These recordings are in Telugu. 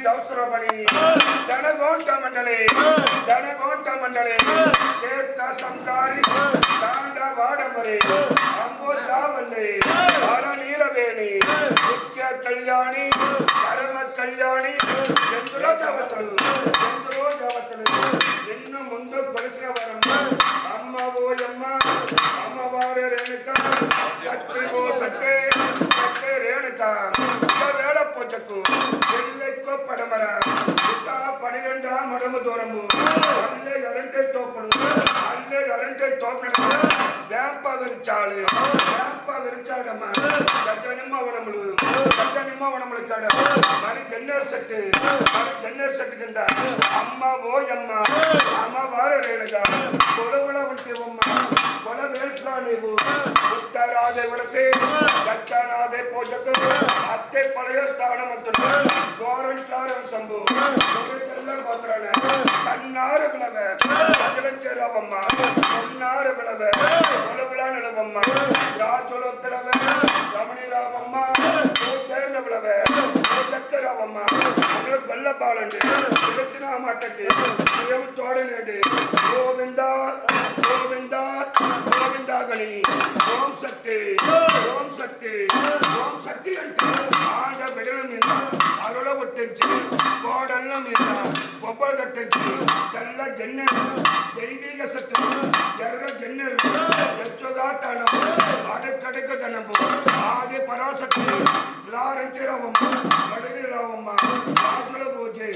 ದೌಸ್ರಬಣಿ ದನಗೋಂಟ ಮಂಡಳಿ ತೀರ್ಥ ಸಂಕಾರಿ ತಾಂಡ ವಾಡಂಬರಿ ಅಂಬೋಜಾವಲ್ಲಿ ಬಾಳ ನೀಲವೇಣಿ ನಿತ್ಯ ಕಲ್ಯಾಣಿ ಪರಮ ಕಲ್ಯಾಣಿ ಎಂದರೋ ದೇವತಳು ಇನ್ನು ಮುಂದೆ ಕೊಡಿಸಿನ ವರಮ್ಮ ಅಮ್ಮ ಓಯಮ್ಮ ಅಮ್ಮವಾರ ರೇಣುಕ ಸತ್ಯ ಓ ಸತ್ಯ ರೇಣುಕ వేళ పూజకు ఎల్లెక్కో పడమర విసా 12 మడము దూరము అల్లే గరంటే తోపుడు వేంప విరిచాడమ్మ గజనిమ్మ వనములు కాడ మరి గన్నేరు సెట్టు కింద అమ్మ ఓయమ్మ అమ్మవారు రేణుగా కొడుగుల ఉంటేవమ్మ కొల వేల్పుగా నీవు ఉత్తరాదే వలసే దక్షిణాదే పూజకు అత్తే పಳೆಯ ಸ್ಥಾನವಂತನು ಗೋರಂಟ್ಲಾರಂ ಸಂಭು ಚೆಲ್ಲರ್ ಮಾತ್ರಣ ಕಣ್ಣಾರ ಬಿಳವೆ ಅಜಲಂಚೇರವಮ್ಮ ಕಣ್ಣಾರ ಬಿಳವೆ ಒಳಗುಳ ನಡವಮ್ಮ ರಾಜೊಳ ಬಿಳವೆ ರಮಣಿರಾವಮ್ಮ ಚೇರ್ಲ ಬಿಳವೆ ಚಕ್ಕರಾವಮ್ಮ ಮಗಳು ಗೊಲ್ಲ ಬಾಳಂಡಿ ತುಳಸಿನ ಮಠಕ್ಕೆ ದೇವ ತೋಡನೇಡಿ ಗೋವಿಂದ ಗೋವಿಂದ ಗೋವಿಂದ ಗಣಿ ಓಂ ಶಕ್ತಿ అంటే ఆడ బిడల మీద అరుల కొట్టించి కోడళ్ళ మీద కొబ్బరి కట్టించి తెల్ల జన్నెరు దైవీక సత్తులు ఎర్ర జన్నెరు ఎచ్చుగా తనము అడక్కడక ధనము ఆది పరాశక్తి లారించి రావమ్మ గడిని రావమ్మ రాజుల పూజే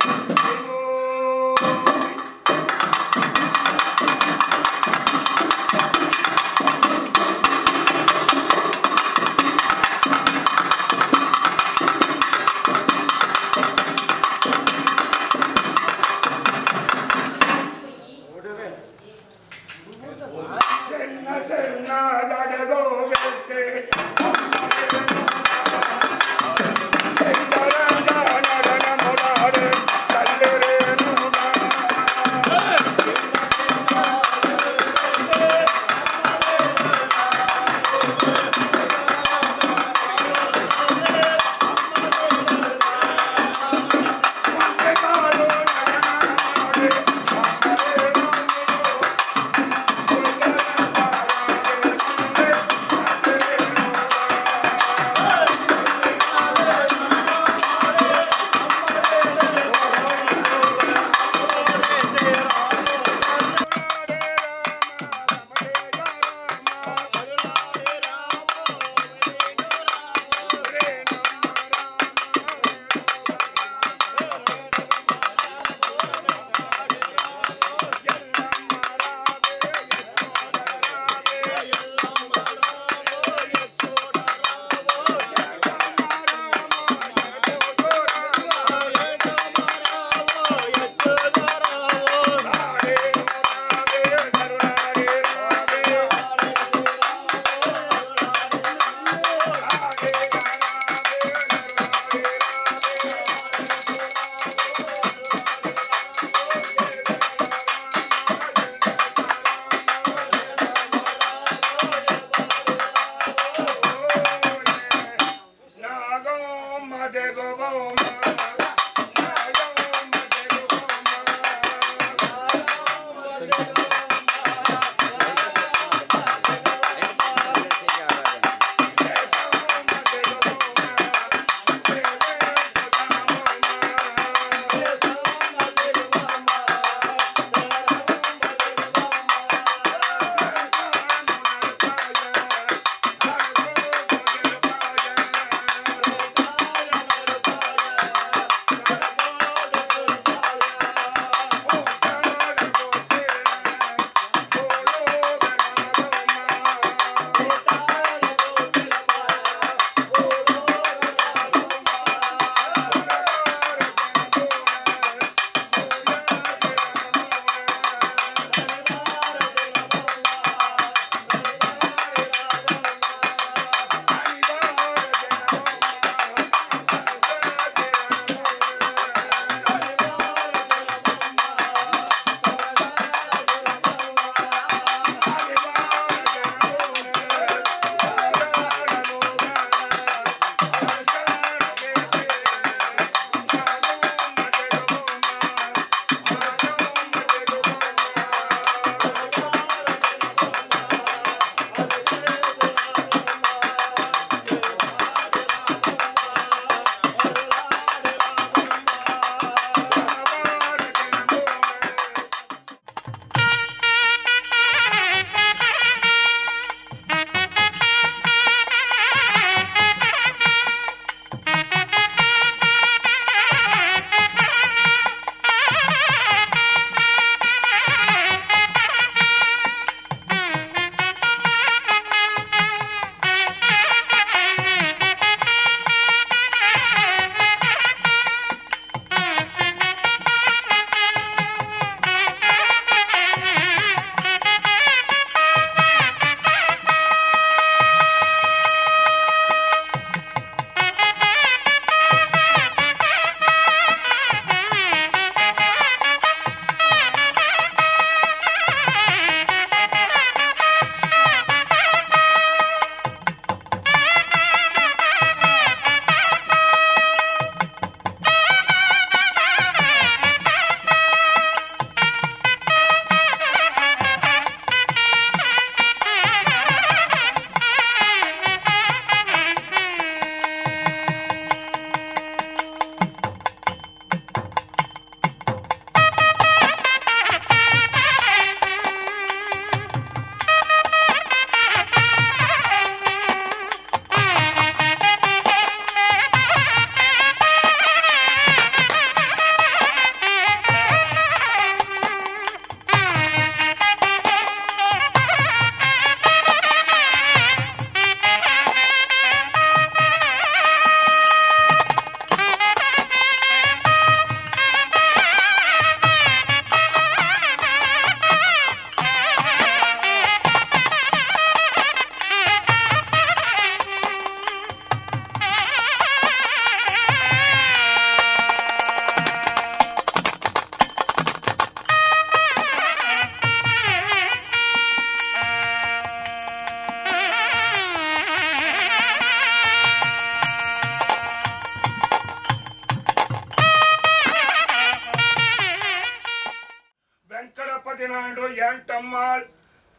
நாயுடு ஏன்டம்மாள்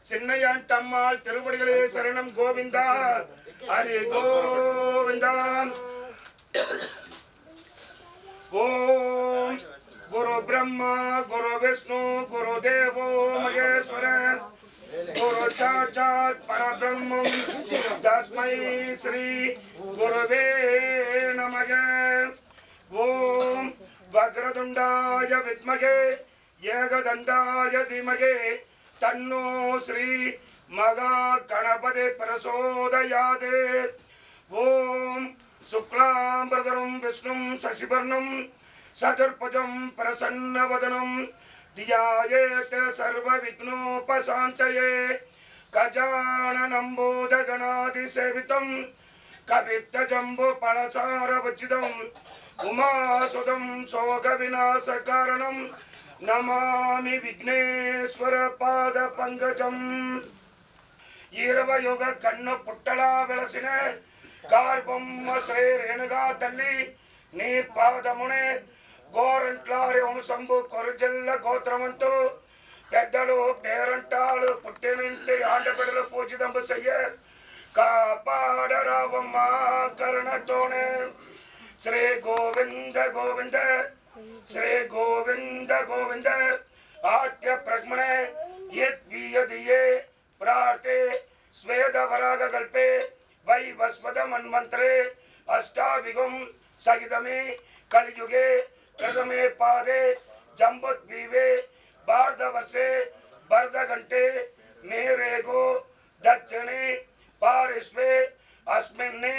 சின்ன ஏன்டம்மாள் திருவடிகளே சரணம் கோவிந்தா ஹரி கோவிந்தா. ஓம் குரு பிரம்மா குரு விஷ்ணு குரு தேவோ மகேஸ்வர குரு சாட்சாத் பரபிரம்மம் தஸ்மை ஸ்ரீ குருவே நமக. ஓம் வக்ரதுண்டாய வித்மகே ஏகதண்டாய தீமகே தன்னோ ஸ்ரீ மகா கணபதி பிரசோதயாதே. ஓம் சுக்லாம்பிரதரம் விஷ்ணும் சசிவர்ணம் சதுர்புஜம் பிரசன்னவதனம் தியாயேத் சர்வ விக்னோபசாந்தயே கஜானனம் பூதகணாதிசேவிதம் கவித்த ஜம்பு பணசாரவச்சிதம் உமாசுதம் சோக விநாச காரணம் நமாமி விக்னேஸ்வர பாத பங்கஜம். ಈರವಯುಗ ಕಣ್ಣು ಪುಟ್ಟಳ ಬೆಳಸಿನ ಕಾರ್ಬೊಮ್ಮ ಶ್ರೀ ರೇಣುಗಾ ತಲ್ಲಿ ನೀ ಪಾದమునే గోరంట్లారి వంశంబు కొరజల్ల గోత్రమంతు పెద్దలు పేరంటాలు పుట్టినింటి ఆండబిడలు పూజితంబు చెయ్య కాపాడరావమ్మ కరుణతోనే. శ్రీ గోవింద గోవింద శ్రీ గోవింద గోవింద ఆద్య ప్రజ్ఞనే యద్వియదియే प्रार्थे स्वेद वराग कल्पे वै वस्वद मन्वंतरे अष्टाभिगम सहितमे कलियुगे प्रथमे पादे जम्बुद्वीपे भारतवर्षे भरतघण्टे मेरेगो दक्षिणे पार्श्वे अस्मिन्ने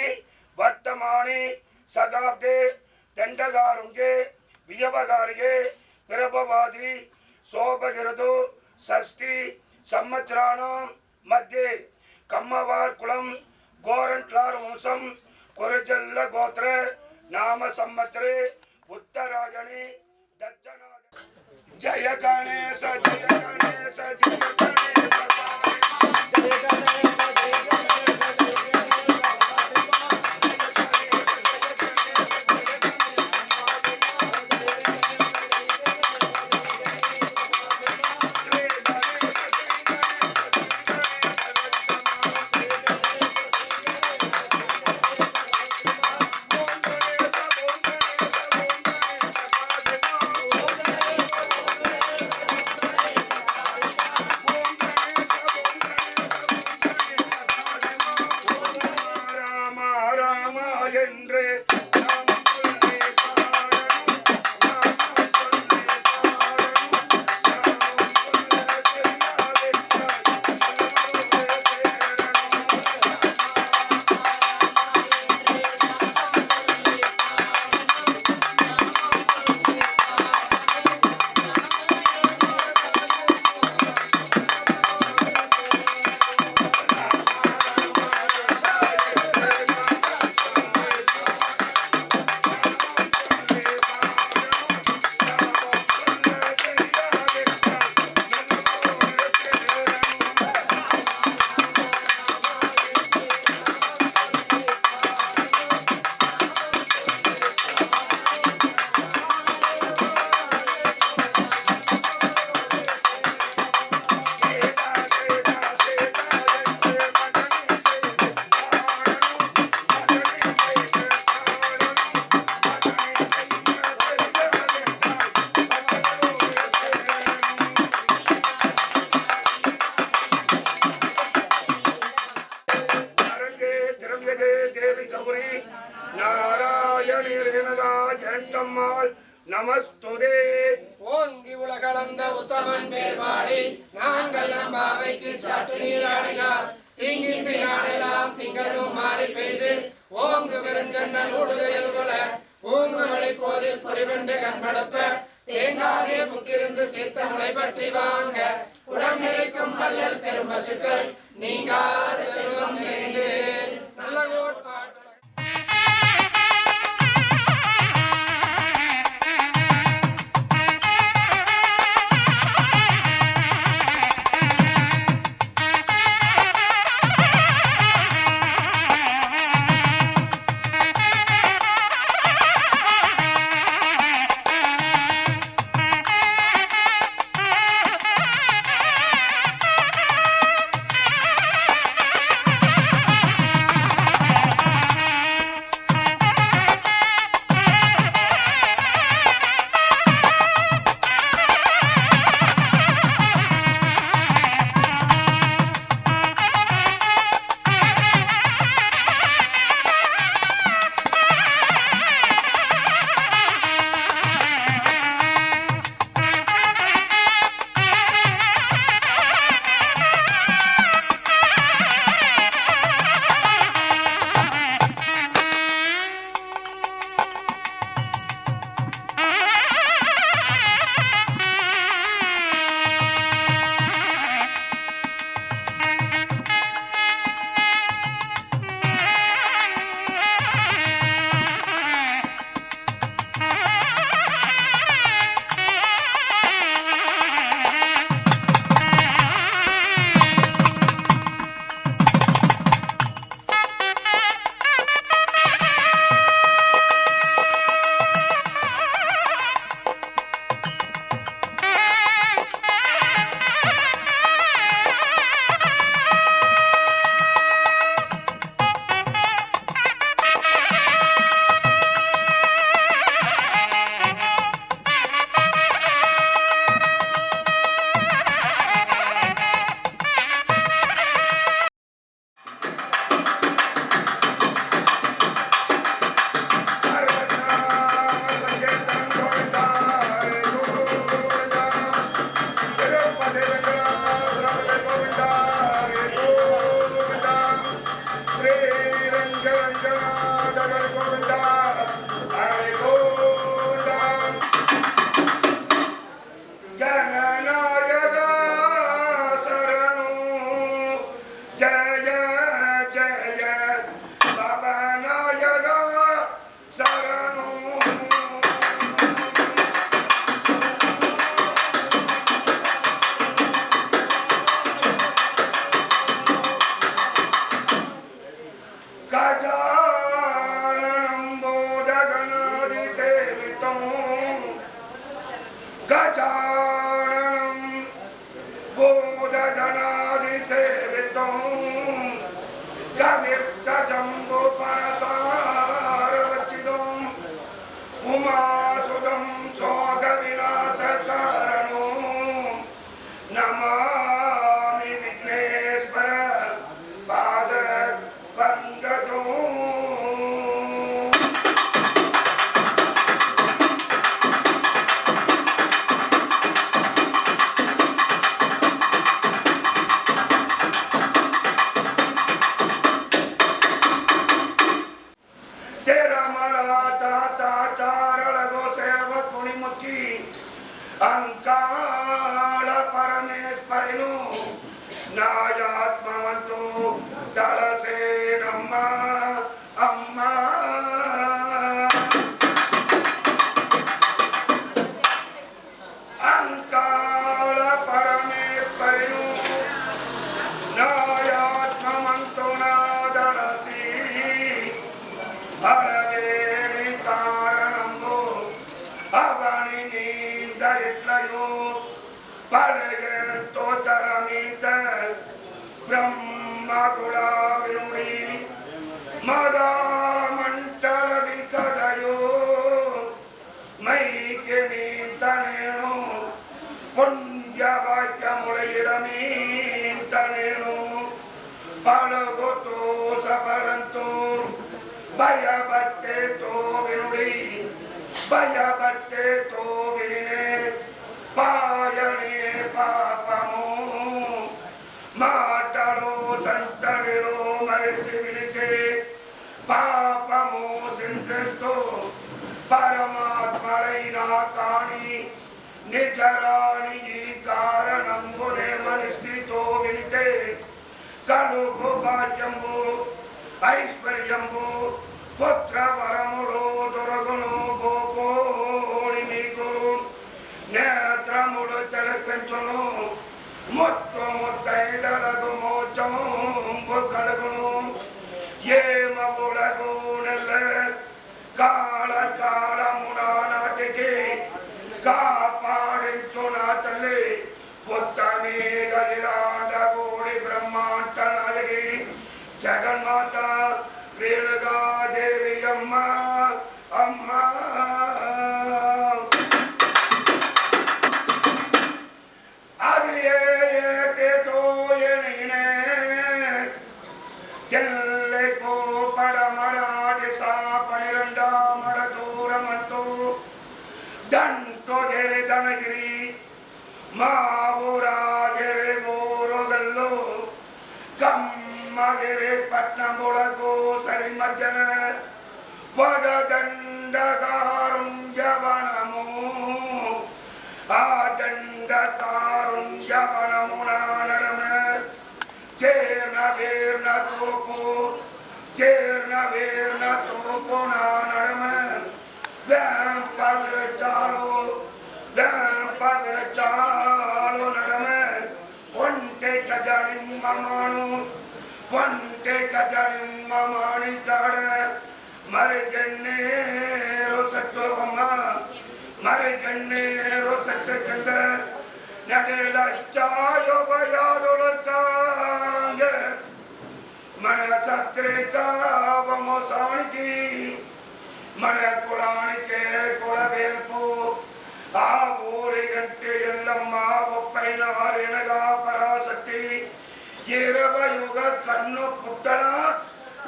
वर्तमाने शताब्दे दण्डकारुण्ये वियवकार्ये प्रभवादि शोभगिरदो षष्ठी संवत्सराणां मध्ये कम्मवार कुलम गोरंट्लार वंशम कुरजल्ल गोत्र नाम संवत्सरे उत्तरायणे दक्षिणा. जय गणेश जय गणेश जय गणेश जय गणेश. நமஸ்துதே. ஓங்கி உலகளந்த உத்தமன் வேல்வாடி நாங்கள் நம்பாவைக்கு சாட்டு நீராடினார் தீங்கின்றி நாடெல்லாம் திங்களும் மாறி பெய்து ஓங்கு பெருஞ்சன்னல் ஊடுகையில் போல பூங்கு வழி போதில் பொறிவெண்டு கண்படப்ப தேங்காதே புக்கிருந்து சேர்த்த முளை பற்றி வாங்க உடம் நிறைக்கும் பல்லல் பெரும் பசுக்கள் நீங்கா செல்வம் நிறைந்து நல்ல கோட்பாட்டு. गजाननं बोधगणादिसेवितं कविर्तजम्बुफलसारवचितं उमासुतं शोकविनाशकारणो नमामि विघ्नेश्वर पादपङ्कजो। अंकाल परमेश्वरिनु नायात्मवंतु दलसे नम्मा अम्मा अंकाल परमेश्वरिनु नायात्मवंतु नादलसी अळगेनि कारणंबु अवनि नींदयट्लयो पडगंतो तरमीत ब्रह्मगुलाविनुडी मदामंडल विकदयो मैके मीतनेणु पुण्यवाक्यमुळयिडमीतनेणु पडगोतो सपरंतो भयभक्ते तो विनुडी भयभक्ते तो विने पायणे पापमो माटलो संतडिलो मरसि विनिते पापमो सिंधस्तो परमात्मलैना काणी निजराणि कारणं गुणे मनिष्ठितो विनिते कलुभु भाग्यंबु ऐश्वर्यंबु पुत्र वरमुलो दुर्गुणो गोपोणि मीको नेत्रमुलो तलपेंचुनु मुत्तो मुत्तैदलगु मोचंबु कलगुनु ये मबुलगु नेल्ले काल काल मुना नाटिके कापाडिंचुना तल्ले पुत्तमे गलिरांडगोडि ब्रह्मांड नायकी जगन्माता रेणुका देवी अम्मा अम्मा आदिये तो ये नीने दिल्ले को पड़मराडे सा पनिरंडा मरदूर मंतो दंतो गेरे दनगिरी मावुरा गेरे बोरोगल्लो कम्मगिरे पट्नमुळगो सरि मध्यन वगदंडकारुण्यवनमो आदंडकारुण्यवनमुना नडमे चेर्न वेर्न तोपो ना नडमे व्यापगर चालो नडमे ओंटे गजनिम्ममानु वंटे गजनिम्ममानि काड मरगन्नेरो सट्टोवम्म मरगन्नेरो सट्टकंद नडेलच्चायो बयादुलकांग मन सत्रिका वमोसाणिकी मन कुलानिके कुलवेल्पु आ ऊरि गंटे एल्लम्म ಒಪ್ಪೈನಾರೆನಗ ಪರಾಶಕ್ತಿ ಏರವಯುಗ ಕಣ್ಣು ಪುಟ್ಟಳ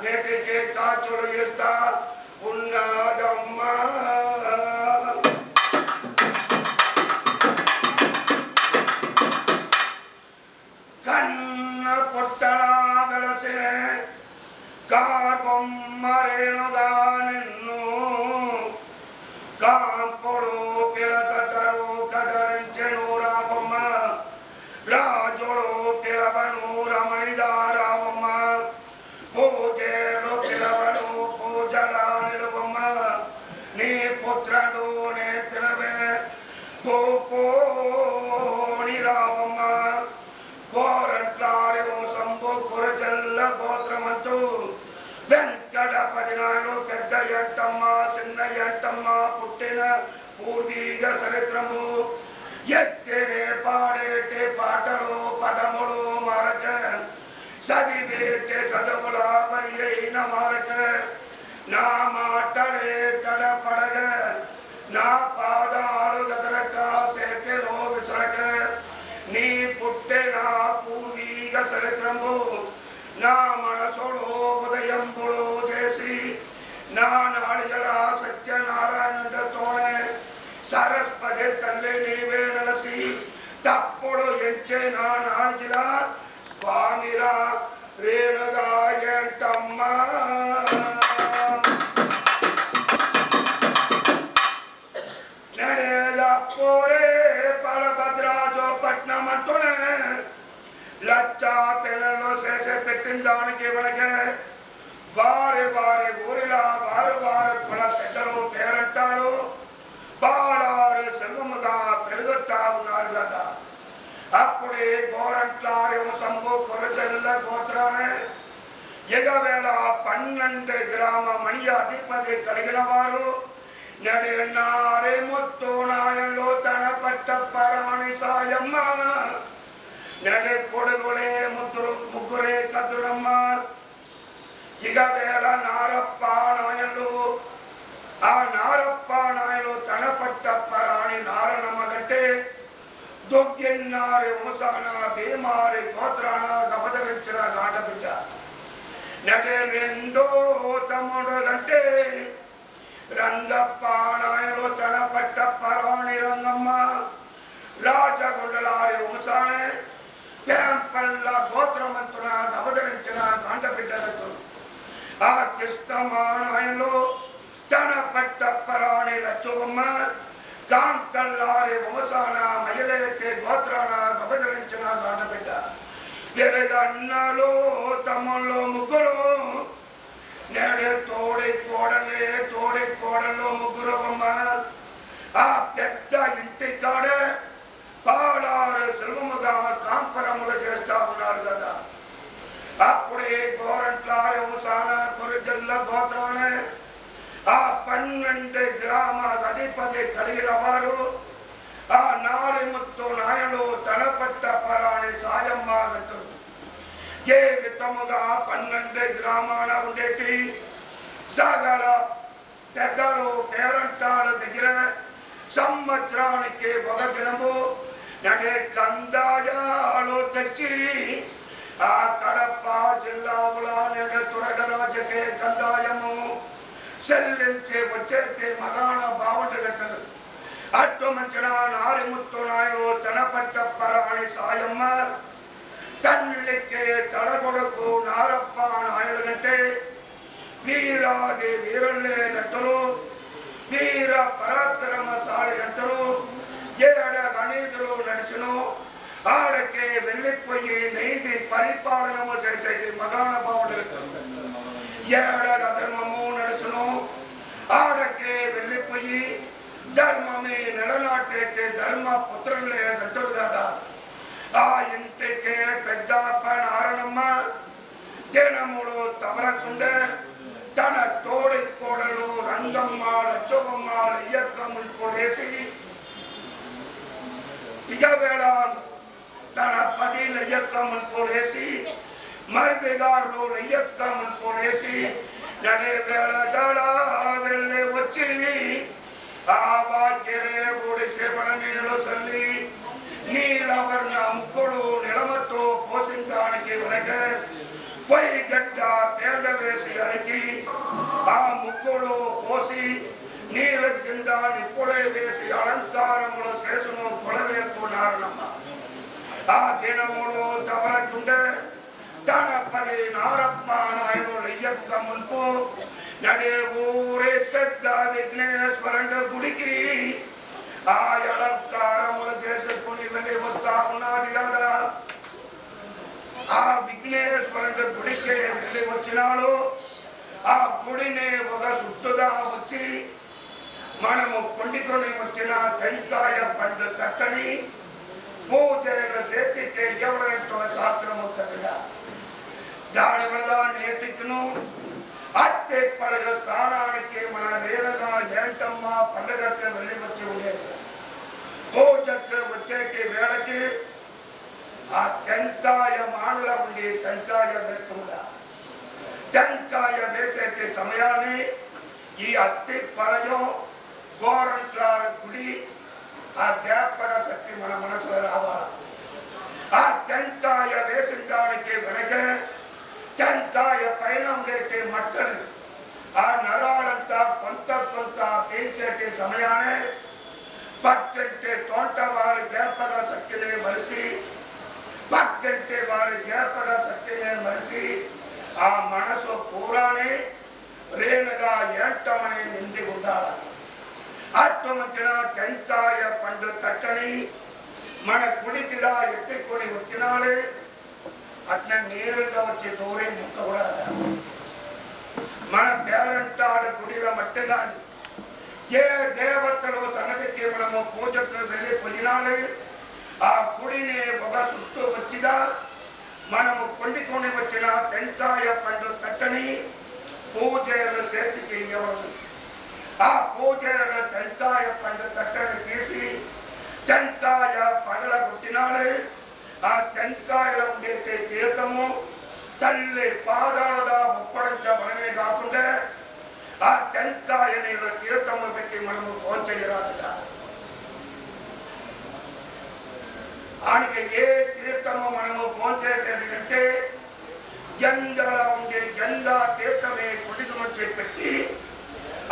ನೆಟಿಗೆ ಕಾಚೊಳಗೆಸ್ತ ಉನ್ನದಮ್ಮ ಕಣ್ಣ ಪುಟ್ಟಳ ಬೆಳಸಿನ ಕಾರ್ಬೊಮ್ಮ ರೇಣುಗಾನೆನ್ನು ಕಾಂಪೊಡು ಪಿಲಸಕರು ಕದರಂಚೆನು ರಾಮಮ್ಮ ರಾಜೊಳು ಪಿಲವನು ರಮಣಿದಾರಾಮಮ್ಮ ಪೂಜೆರು ಪಿಲವನು ಪೂಜಲ ನಿಲುವಮ್ಮ ನೀ ಪುತ್ರನು ನೇ ಪಿಲವೆ ಗೋಪೋಣಿ ರಾಮಮ್ಮ ಗೋರಂಟ್ಲಾರೆವು ಸಂಭು ಕುರಜಲ್ಲ ಗೋತ್ರಮಂತು వెంకటపదినాడు పెద్ద ఎంటమ్మ చిన్న ఎంటమ్మ పుట్టిన పూర్వీక చరిత్రము ఎత్తేనే పాడేటే పాటలు పదములు మారక చదివేటే చదువుల మరి అయిన మారక నా మాటలే తడపడగ నా పాదాలు గదరక చేతిలో విసరక నీ పుట్టే నా పూర్వీక చరిత్రము నా మనసులో ఉదయంబులు చేసి నా నాడిగల సత్యనారాయణుడితోనే సరస్వతి తల్లి నీవే నలసి తప్పుడు ఎంచే నా నాడిగిల స్వామిరా రేణుగా ఏంటమ్మా నడేలప్పుడే పడభద్రాజో పట్నమంతోనే లచ్చా పిల్లలు చేసే పెట్టిన దానికి మనకే వారి వారి ఊరిలా వారు కుల పెద్దలు పేరంటాడు బాడారు సెల్వముగా పెరుగుతా ఉన్నారు కదా. అప్పుడే గోరంట్లారి వంశంబు కొరచెల్ల గోత్రానే ఎగవేళ 12 గ్రామ మణి అధిపతి కలిగిన వారు నడినారే ముత్తు నాయంలో తన పట్ట పరాణి సాయమ్మ నడి కొడుగులే ముగ్గురే కద్దులమ్మ ఇగవేళ నారప్ప నాయలు ఆ నారప్ప నాయలు తన పట్ట పరాణి నారనమ్మ కంటే దొగ్గిన్నారి వంశాన భీమారి గోత్రాన గబదరించిన గాండబిడ్డ నడి రెండో తమ్ముడు కంటే రంగప్ప నాయలు తన పట్ట పరాణి రంగమ్మ రాజగుండలారి వంశానే పేంపల్ల గోత్రమంతున గబదరించిన గాండబిడ్డలతో ఆ కృష్ణమానాయలు తన పట్ట పరాణి లచ్చువమ్మ కాంకల్లారి వంశాన మహిళేటి గోత్రాన గబదరించిన గాండబిడ్డ ఎరగన్నలో తమ్ముళ్ళు ముగ్గురు నేడే తోడి కోడలు ముగ్గురు బొమ్మ ఆ పెద్ద ఇంటి కాడే పాడారు సెల్వముగా కాంపరములు చేస్తా ఉన్నారు కదా. అప్పుడే గోరంట్లారి వంశాన కొరచెల్ల గోత్రానే ఆ 12 గ్రామ అధిపతి కలిగిన వారు ఆ నారిముత్తు నాయలు తన పట్ట పరాణి సాయమ్మ అంటారు. ఏ విధముగా 12 గ్రామాల ఉండేటి సగల పెద్దలు పేరంటాల దగ్గర సంవత్సరానికి ఒక దినము నడే కందాయాలు తెచ్చి ఆ కడప జిల్లాలో నేడు తురగరాజకే కందాయము చెల్లించి వచ్చేటి మగాణ బావుంట గంటలు అట్టు మంచిన నారిముత్తు నాయుడు తన పట్ట పరాణి సాయమ్మ తల్లికి తడగొడుకు నారప్ప నాయుడు కంటే వీరాది వీరులే గంటలు వీర పరాక్రమశాలి గంటలు ఏడ గణితులు నడుచును ఆడకే వెళ్ళిపోయి నీతి పరిపాలనము చేసేటి మగాణ బావుడు ఏడ ధర్మము నడుచును ఆడకే వెళ్ళిపోయి ధర్మమే నిలనాటేటి ధర్మ పుత్రులే గంటలు కదా. ఆ ఇంటికే పెద్ద నారణమ్మ దినముడు తవరకుండే తన తోడి కోడలు రంగమ్మ లచ్చబొమ్మ లయ్యక్క ముల్పుడేసి ఇగవేళ తన 10 లయ్యక్క ముల్పుడేసి మరిదిగారు లయ్యక్క ముల్పుడేసి నడే వేళ గడ వెళ్ళి వచ్చి ఆ వాక్యలే గుడిసే పడ నీళ్ళు చల్లి నీలవర్ణ ముక్కుడు నిలమతో పోషించడానికి వెనక పొయ్యి గడ్డ పేడ వేసి అడిగి ఆ ముక్కుడు పోసి నీళ్ళ కింద నిప్పుడే వేసి అలంకారములు శేషును కొడవేర్పున్నారనమ్మ. ఆ దినములు తవరకుండే తన 10 నారప్ప నాయుడు లయ్యక్క మున్పు నడే ఊరే పెద్ద విఘ్నేశ్వరుడు గుడికి ఆ అలంకారములు చేసుకుని వెళ్ళి వస్తా ఉన్నది కదా. ఆ విఘ్నేశ్వరుడు గుడికి వెళ్ళి వచ్చినాడు. ఆ గుడిని ఒక సుట్టుగా వచ్చి మనము కొండికొని వచ్చిన టెంకాయ పండు తట్టని పూజల చేతికి ఎవరైనా శాస్త్రము తగ్గ దాని వల్ల నేటికిను అత్తే పడగ స్థానానికి మన రేణుగా ఏంటమ్మ పండుగకి వెళ్ళి వచ్చి ఉండేది. పూజకు వచ్చేటి వేళకి ఆ టెంకాయ మానుల ఉండి టెంకాయ వేస్తుందా. టెంకాయ వేసేటి సమయాన్ని ఈ అత్తి పలయం గోరంట్ల గుడి ఆ జ్ఞాపక శక్తి మన మనసులో రావాలి. ఆ టెంకాయ వేసిన దానికి వెనక టెంకాయ పైన ఉండేటి మట్టలు ఆ నరాలంతా కొంత కొంత పీకేటి సమయాన్ని పక్కంటే తోట వారి జ్ఞాపక శక్తిని మరిసి పక్కంటే వారి జ్ఞాపక శక్తిని మరిసి ఆ మనసు పూరానే రేణుగా ఏంటమని నిండి ఉండాలి. అట్టు వచ్చిన టెంకాయ పండు తట్టని మన గుడికిగా ఎత్తుకొని వచ్చినాడే అట్లా నేరుగా వచ్చి దూరే ముక్క కూడా మన పేరంటాడు గుడిలో మట్టి కాదు. ఏ దేవతలు సన్నదికి మనము పూజకు వెళ్ళిపోయినాడే ఆ గుడిని ఒక చుట్టూ వచ్చిగా మనము కొండుకొని వచ్చిన టెంకాయ పండు తట్టని పూజలు చేతికి ఇవ్వడం. ఆ పూజలు టెంకాయ పండు తట్టని తీసి టెంకాయ పగలగొట్టినాడే ఆ టెంకాయలో ఉండే తీర్థము తల్లి పాదాలుగా ముప్పడించబడమే కాకుండా ఆ టెంకాయ నీళ్ళు తీర్థము పెట్టి మనము భోంచేయరాదుగా. ఆయనకి ఏ తీర్థము మనము భోంచేసేది అంటే గంగలో ఉండే గంగా తీర్థమే కుడికి నుంచి పెట్టి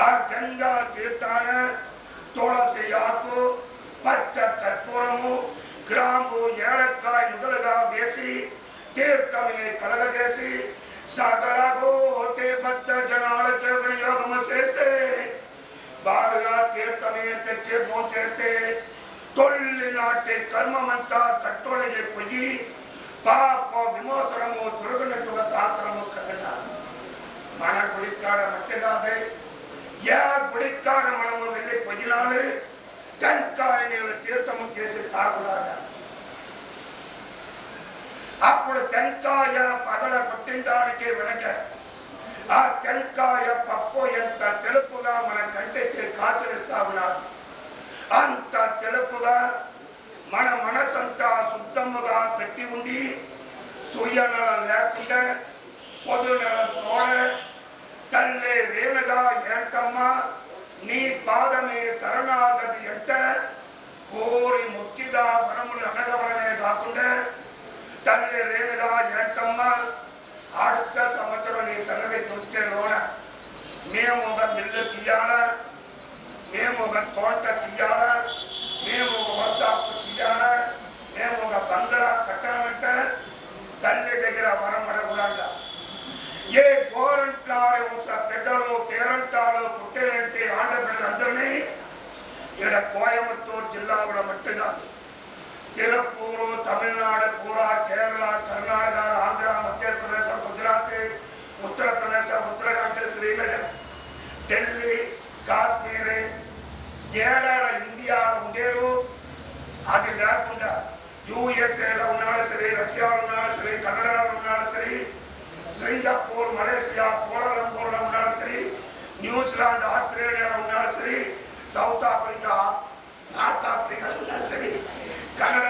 ఆ గంగా తీర్థాన తులసి ఆకు పచ్చ కర్పూరము గ్రాంబు ఏలక్కాయ మొదలుగా వేసి తీర్థమే కలగజేసి సగలగోతే భక్త జనాలకే వినియోగము చేస్తే బారుగా తీర్థమే తెచ్చి భోంచేస్తే తొల్లి నాటి కర్మమంతా కట్టొడిగిపోయి పాప విమోచనము దొరకనట్టుగా శాస్త్రము కట్టడా. మన గుడికాడ మట్టి కాదే ఏ గుడికాడ మనము వెళ్ళి పొయ్యినాడు టెంకాయ నీళ్ళు తీర్థము చేసి తాగులాగా. అప్పుడు టెంకాయ పగల కొట్టిన దానికి వెనక ఆ టెంకాయ పప్పు ఎంత తెలుపుగా మన కంటికి కాచరిస్తా ఉన్నది. అంత తెలుపుగా మన మనసంతా శుద్ధముగా పెట్టి ఉండి సూర్యనల లేకుండా పొదునల తోడ తల్లి రేణుగా ఏంటమ్మా నీ పాదమే శరణాగతి అంటే కోరి ముక్కిగా వరములు అడగవలనే కాకుండా తల్లి రేణుగా ఏంటమ్మా ఆడుత సంవత్సరం నీ సన్నదికి వచ్చే లోన మేము ఒక మిల్లు తీయాలా, మేము ఒక తోట తీయాలా, మేము ఒక వర్షాపు తీయాలా, మేము ఒక బంగ్లా కట్టాలంటే తల్లి దగ్గర వరం అడగడంట. ఏ గోరంటారు పెద్దలు పేరంటాలు పుట్టినంటే ఆడబిడ్డలందరినీ ఇక్కడ కోయంబత్తూరు జిల్లాలో మట్టి కాదు, తిరుపూరు, తమిళనాడు, పూరా, కేరళ, కర్ణాటక, ఆంధ్ర, మధ్యప్రదేశ్, గుజరాత్, ఉత్తరప్రదేశ్, ఉత్తరాఖండ్, శ్రీనగర్, ఢిల్లీ, కాశ్మీర్ ఏడాడ ఇండియా ఉండేరు. అది లేకుండా యూఎస్ఏలో ఉన్నాడు సరే, రష్యాలో ఉన్నాడు సరే, కన్నడలో ఉన్నాడు సరే, సింగపూర్, మలేసియా, కోలాలంపూర్లో ఉన్నాడు సరే, న్యూజిలాండ్, ఆస్ట్రేలియాలో ఉన్నాడు సరే, సౌత్ ఆఫ్రికా, నార్త్ ఆఫ్రికా ఉన్నాడు సరే, కన్నడ,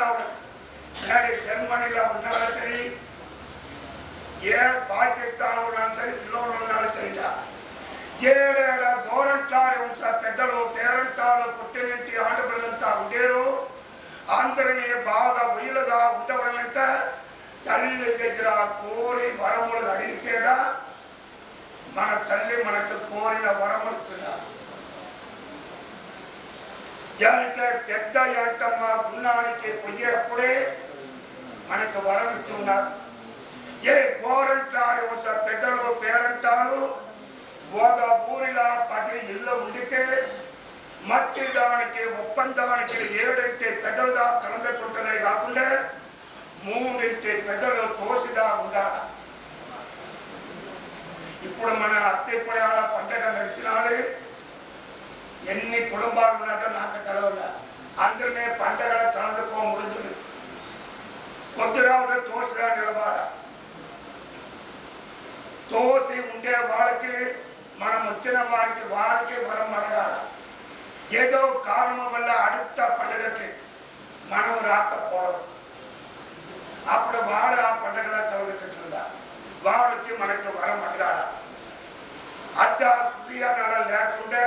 జర్మనీలో ఉన్నాడు సరే, ఏ పాకిస్తాన్ ఉన్నాడు సరే, సిలోలో ఉన్నాడు సరిగా ఏడేడ గోరంటారు వంశ పెద్దలు పేరంటాలు పుట్టినింటి ఆడపిల్లలంతా ఉండేరు. అందరినీ బాగా వీలుగా ఉండవడంట తల్లి దగ్గర కోరి వరములు అడిగితేగా మన తల్లి మనకు కోరిన వరములు ఇస్తున్నారు. అంటే పెద్ద అంటమ్మ పుణ్యానికి పోయేప్పుడే మనకు వరం ఇచ్చి ఉన్నారు. ఏ గోరంటారు వంశ పెద్దలు పేరంటాలు ఒక ఊరిలో 10 ఇళ్ళు ఉండితే మట్టి దానికి ఒప్పందానికి 7 పెద్దలుగా కలదకుంటున్నాయి కాకుండా 3 పెద్దలు తోసిగా ఉండాలి. ఇప్పుడు మన అత్తెప్పుడాల పండగ నడిచినాడే ఎన్ని కుటుంబాలు ఉన్నదో నాకు తెలవదా. అందరినీ పండగల తనదుకో ముడుచుది కొద్దిరావుగా తోసిగా నిలబాల. తోసి ఉండే వాళ్ళకి మనం వచ్చిన వారికి వరం అడగాల. ఏదో కారణం వల్ల అడుగుత పండుగకి మనం అప్పుడు వాడు ఆ పండుగలో కలుగుతుందా వాడు వచ్చి మనకు వరం అడగాల అద్ద సూర్య నెల లేకుండా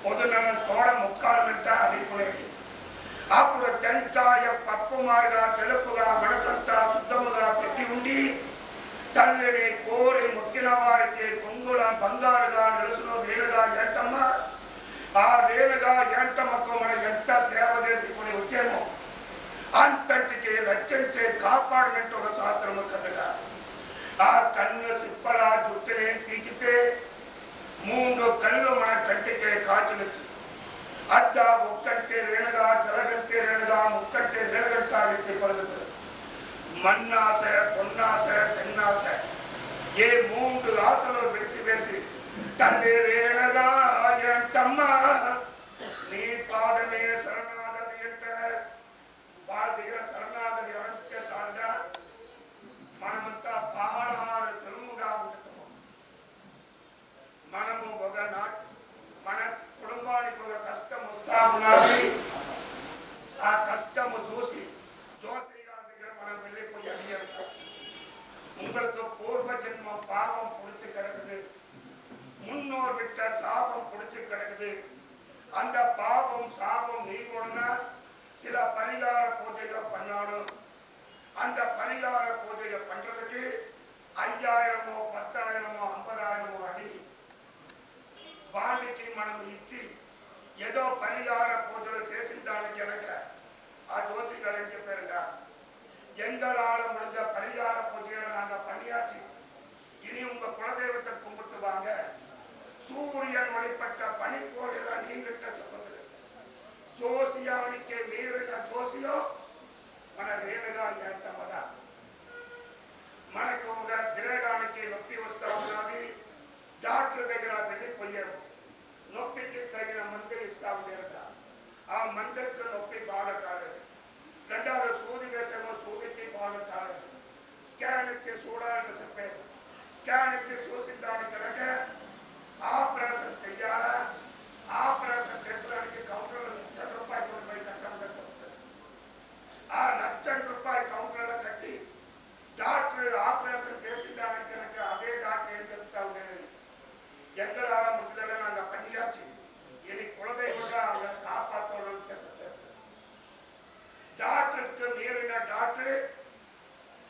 పొద్దు నెల తోడ ముక్కాలు మింట అడిగిపోయేది అప్పుడు టెంకాయ పప్పు మారుగా తెలుపుగా మనసంతా శుద్ధముగా పెట్టి ఉండి తల్లిని కోరి మొక్కిన వారికి కొంగుల బంగారుగా నిలుసును రేణుగా ఏంటమ్మ ఆ రేణుగా ఏంటమ్మకు మనం ఎంత సేవ చేసుకుని వచ్చేమో అంతటికి లక్ష్యంచే కాపాడినట్టు ఒక శాస్త్రము కదట ఆ కన్ను సిప్పల జుట్టుని పీకితే 3 కళ్ళు మన కంటికే కాచులొచ్చు అద్ద ఒక్కంటే రేణుగా జలగంటే రేణుగా ముక్కంటే రేణుగంట ఎత్తి పడుతుంది మన్నాస పొన్నాస పెన్నాస ఏ 3 ఆశలు విడిచివేసి తల్లి రేణుగా ఏంటమ్మా నీ పాదమే శరణాగతి అంటే వాళ్ళ దగ్గర శరణాగతి ఎవరిస్తే సార్గా మనమంతా పహారు సులుముగా ఉంటాము మనము మన కుటుంబానికి ఒక కష్టం వస్తా ఉన్నది ఆ కష్టము చూసి జోసి గారి దగ్గర మనం వెళ్ళిపోయి అడిగారు உங்களுக்கு பூர்வ ஜென்மம் பாவம் புடிச்சு கிடக்குது முன்னோர் விட்ட சாபம் புடிச்சு கிடக்குது அந்த பாவம் சாபம் நீங்கணும்னா சில பரிகார பூஜைகள் பண்ணணும் அந்த பரிகார பூஜைகள் பண்றதுக்கு 5000 10,000 50,000 அடி వాడికి మనం ఇచ్చి ఏదో పరిహార పూజలు చేసిన దానికి కనుక ఆ జోసిగారు ఏం చెప్పారంట எங்களால முடிஞ்ச பரிகார பூஜைகளை நாங்க பண்ணியாச்சு இனி உங்க குலதெய்வத்தை கும்பிட்டு வாங்க சூரியன் வழிபட்ட பனிப்போடெல்லாம் நீங்கிட்ட சப்பது ஜோசியானிக்கு மீறின ஜோசியோ మన రేణుగా ఏటమదా మనకు ఒక గిరేగానికి నొప్పి వస్తా ఉన్నది డాక్టర్ దగ్గర వెళ్ళిపోయాము నొప్పికి తగిన మందు ఇస్తా ఉండేరట ఆ మందుకు నొప్పి బాగా కాలేదు రెండవది సూది వేసేమో సూదికి బాగా కాలేదు స్కాన్ ఎత్తి చూడాలని చెప్పారు స్కాన్ ఎత్తి చూసిన దాని కనుక ఆపరేషన్ చెయ్యాలా ఆపరేషన్ చేసడానికి కౌంటర్లో ₹1,00,000 కట్టమని చెప్తారు ఆ ₹1,00,000 కౌంటర్లో కట్టి డాక్టర్ ఆపరేషన్ చేసిన దానికి కనుక అదే డాక్టర్ ఏం చెప్తా ఉండేది எங்களால முடிஞ்சதை நாங்க பண்ணியாச்சு இனி குலதெய்வங்க அவங்களை காப்பாற்றணும்னு பேசுறேன் டாக்டருக்கு மீறின டாக்டர்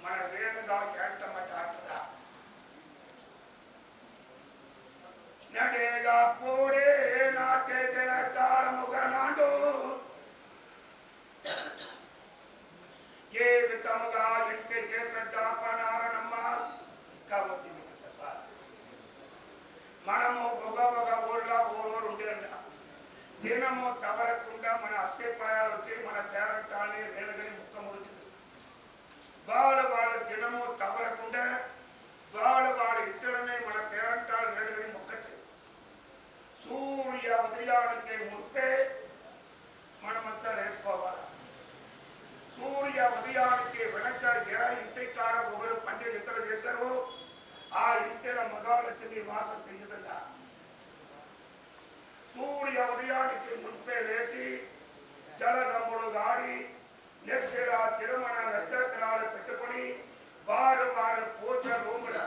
మన రేణుగా ఏటమ్మ డాక్టర్ దా నడేగా పోడే నాటే జన కాలముగ నాడు ఏ విధముగా ఇంటికి పెద్ద పనారనమ్మ కాబట్టి మనము ఒక ఊర్లో ఊరు ఉండేరంట దినము తవరకుండా మన అత్తే పడాలు వచ్చి మన పేరంటాన్ని రేణుగని ముక్క ముడుచుది వాడు దినము తవరకుండా వాడు ఇంటిలోనే మన పేరంటాలు రేణుగని మొక్కచ్చు సూర్య ఉదయానికి ముప్పే మనమంతా వేసుకోవాలి సూర్య ఉదయానికి వెనక ఏ ఇంటి కాడ ఒకరు పండి నిద్ర చేశారు ఆ ఇంటిలో మగాళ్ళొచ్చి వాసం చెయ్యదంట సూర్య ఉదయానికి మున్పే లేచి జలగమ్ముడు గాడి నెత్తిల తిరుమణ నక్షత్రాలు పెట్టుకుని వారు పూజ రూముల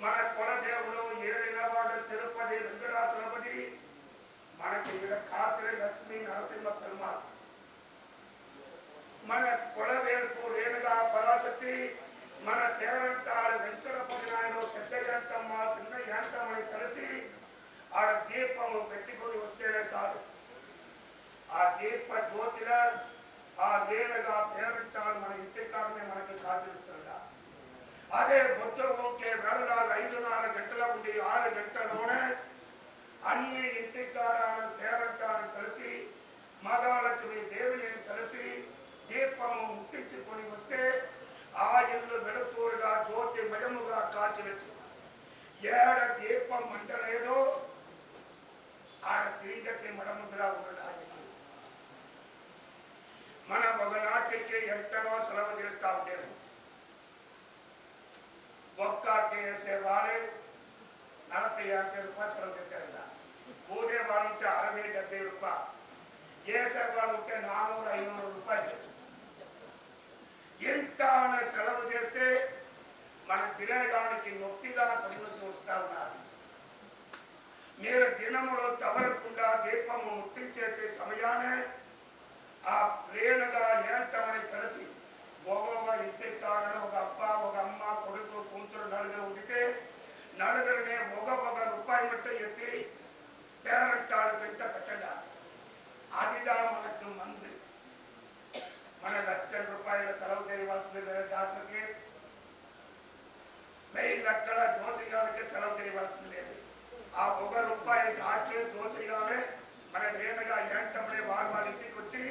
మన కులదేవుడు ఏలినవాడు తిరుపతి వెంకటాచలపతి మనకి కాత్రి లక్ష్మీ నరసింహ పెరుమాళ్ మన కులవేల్పు రేణుగా పరాశక్తి మన పేరంటాడు వెంకటపతి నాయుడు పెద్ద యాంటమ్మ చిన్న యాంటమ్మని కలిసి ఆడ దీపము పెట్టుకుని వస్తేనే సాడు ఆ దీప జ్యోతిల ఆ రేణుగా పేరంటాడు మన ఇంటికాడనే మనకి కాచిస్తుండ అదే బొద్దు ఓకే వేళలాగా 5:30 గంటల నుండి 6 గంటల్లోనే అన్ని ఇంటికాడ పేరంటాడు కలిసి మహాలక్ష్మి దేవిని కలిసి దీపము ముట్టించుకొని వస్తే ఆ ఇల్లు వెలుతురుగా జ్యోతి మయముగా కాచివచ్చు ఏడ దీపం మంటలేదో ఆడ సీకటి మడముగా ఉన్నాడు మన ఒకనాటికి ఎంతనో సెలవు చేస్తా ఉండేము ఒక్కకి వేసేవాడే 40-50 రూపాయలు సెలవు చేశారు ఊదేవాడు ఉంటే 60-70 రూపాయలు వేసేవాడు ఉంటే 400-500 రూపాయలు ఎంత దినములు తవరకుండా దీపము ముట్టించేటి సమయానే ఆ రేణుగా ఏంటమని తెలిసి ఒక్కొక్క ఇంటి కాడన ఒక అబ్బ ఒక అమ్మ కొడుకు కూతురు నలుగురు ఉండితే నలుగురిని ఒక రూపాయి మట్టు ఎత్తి పేరంటాడు కింట పెట్టండి. అదిదా మనకు మంది. మన ₹1,00,000 సెలవు చేయవలసింది లేదు, డాక్టర్కి 1000 లక్షల జోసిగానికి సెలవు చేయవలసింది లేదు. ఆ ₹1 డాక్టర్ జోసిగానే మన రేణుగా ఏంటమనే వాళ్ళ ఇంటికి వచ్చి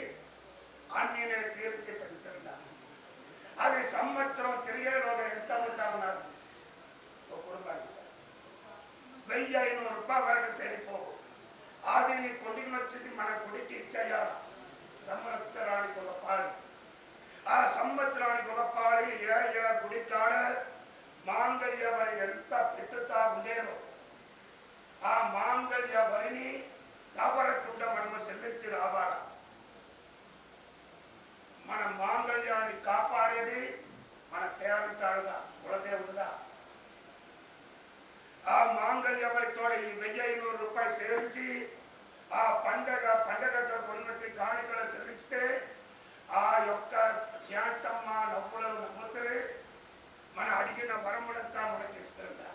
అన్నీ తీర్చి పెట్టుతుండ. అది సంవత్సరం తిరిగేలోగా ఎంత అవుతా ఉన్నది ఒక కుటుంబానికి ₹1,500 వరకు సరిపోవు. అది నీ కొండికి వచ్చింది మన గుడికి ఇచ్చేయాల. సంవత్సరానికి ఒక పాడి. ఆ సంవత్సరానికి ఒక పాడి ఏ గుడి కాడ మాంగళ్య వరి ఎంత పెట్టుతా ఉండేరో ఆ మాంగళ్య వరిని తవరకుండా మనము చెల్లించి రావాల. మన మాంగళ్యాన్ని కాపాడేది మన పేరంటాడుగా కులదేవుడుగా. ఆ మాంగళ్య వరితో ఈ ₹1,500 సేరించి ఆ పండగగా కొనుగొచ్చి కాணிకలు చెల్లిస్తే ఆ యొక్క యాంటమ్మ నవ్వులు నవ్వుతరే మన అడిగిన వరములంతా మనకి ఇస్తుందా.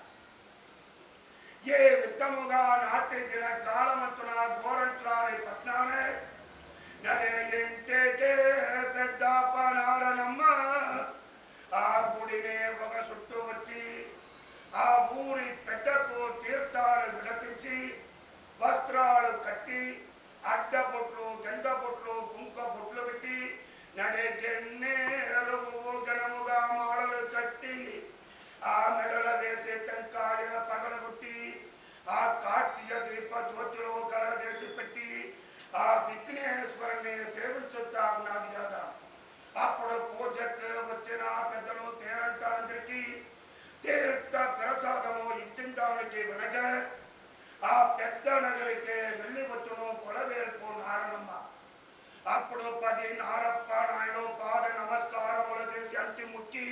ఏ విత్తముగా నాటి దిన కాలమంతున గోరంట్లారి పట్నానే నదే ఇంటికే పెద్ద పనారనమ్మ ఆ గుడినే ఒక చుట్టూ వచ్చి ఆ ఊరి పెద్దకు తీర్థాలు విడపించి వస్త్రాలు కట్టి అడ్డబొట్లు గంధ బొట్లు కుంక బొట్లు పెట్టి నడే గెన్నేరు గణముగా మాలలు కట్టి ఆ మెడల వేసే టెంకాయ పగలగొట్టి ఆ కార్తీక దీప జ్యోతిలో కలగజేసి పెట్టి ఆ విఘ్నేశ్వరుని సేవించుతా ఉన్నది కదా. అప్పుడు పూజకు వచ్చిన పెద్దలు తేరంటాలందరికీ తీర్థ ప్రసాదము ఇచ్చిన దానికి వెనక ఆ పెద్ద నగరికి వెళ్ళి వచ్చును కొలవేల్పు నారణమ్మ. అప్పుడు 10 నారప్ప నాయుడు పాద నమస్కారములు చేసి అంటి ముక్కి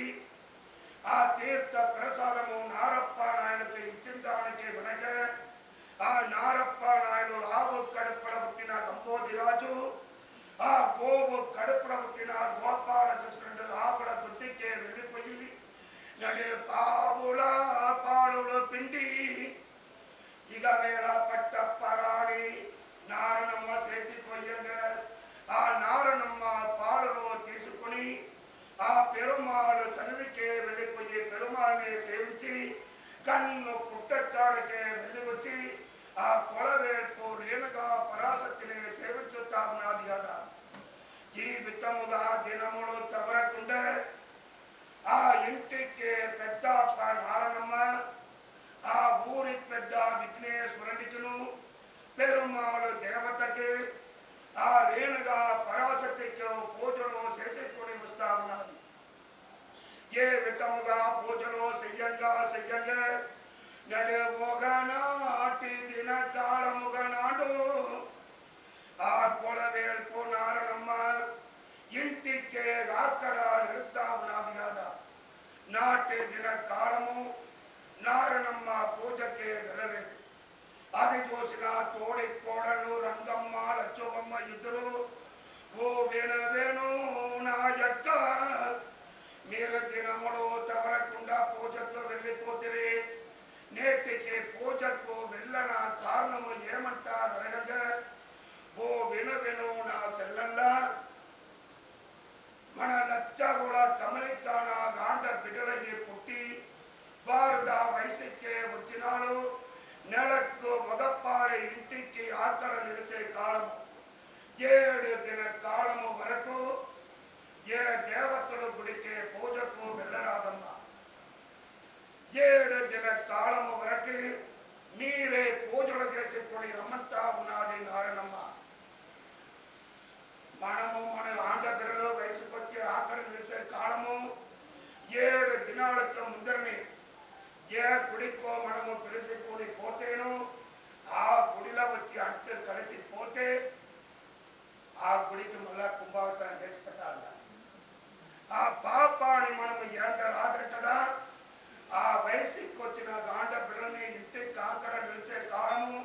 ఆ తీర్థ ప్రసాదము నారప్ప నాయుడుకి ఇచ్చిన దానికి వెనక ఆ నారప్ప నాయుడు ఆవు కడుపుల పుట్టిన గంపోదిరాజు ఆ గోవు కడుపుల పుట్టిన గోపాలకృష్ణుడు ఆవుల దుడ్డికే వెళ్ళిపోయి నడే పావుల పాడులు పిండి ఇక వేళ పట్టప్పరాణి నారణమ్మ చేతి కొయ్యంగా ఆ నారణమ్మ పాలలో తీసుకుని ఆ పెరుమాళు సన్నిధికే వెళ్ళిపోయి పెరుమాళని సేవించి కన్ను పుట్టకాడికే వెళ్ళి వచ్చి ఆ కొలవేల్పు రేణుగా పరాశక్తిని సేవించుతా ఉన్నది కదా. ఈ విత్తముగా దినములు తవరకుండా ఆ ఇంటికి పెద్ద నారణమ్మ ఆ ఊరి పెద్ద విఘ్నేశ్వరునికిను పెరుమాళు దేవతకి ఆ రేణుగా పరాశక్తికి పూజలు చేసుకొని వస్తా ఉన్నది. ఏ విధముగా పూజలు చెయ్యంగా నడే ఒకనాటి దిన కాలముగా నాడు ఆ కొలవేల్పు నారణమ్మ ఇంటికే అక్కడ నిలుస్తా ఉన్నది కదా. నాటి దిన కాలము నారణమ్మ పూజకే వెళ్ళలేదు. అది చూసిన తోడి కోడలు రంగమ్మ లచ్చమ్మ ఇద్దరు ఓ వేణు నా యొక్క మీరు దినములు తవరకుండా పూజకు వెళ్ళిపోతే నేటికి పూజకు వెళ్ళన కారణము ఏమంటారు అడగగా ఓ విను నా సెల్లల్లా మన లచ్చ కూడా కమరికాన గాండ బిడ్డలకి పుట్టి వారుదా వయసుకే వచ్చినాడు. నెలకు ఒకపాడి ఇంటికి ఆకడ నిలిసే కాలము 7 దిన కాలము వరకు ఏ దేవతల గుడికి పూజకు వెళ్ళరాదమ్మ. 7 దిన కాలము వరకు మీరే పూజలు చేసుకొని రమ్మంతా ఉన్నది నారాయణమ్మ. మనము మన ఆంధ్రప్రదేశ్లో వయసుకు వచ్చి ఆకడ నిలిసే కాలము 7 దినాలకు ముందరనే ఏ గుడికో మనము పిలిచికొని పోతేను ఆ గుడిలో వచ్చి అంటు కలిసిపోతే ఆ గుడికి మళ్ళా కుంభావసరం చేసి పెట్టాలి. ఆ పాపాన్ని మనము ఎంత రాదంటదా ఆ వయసుకి వచ్చిన గాండ బిడ్డని ఇంటికి అక్కడ నిలిచే కాలము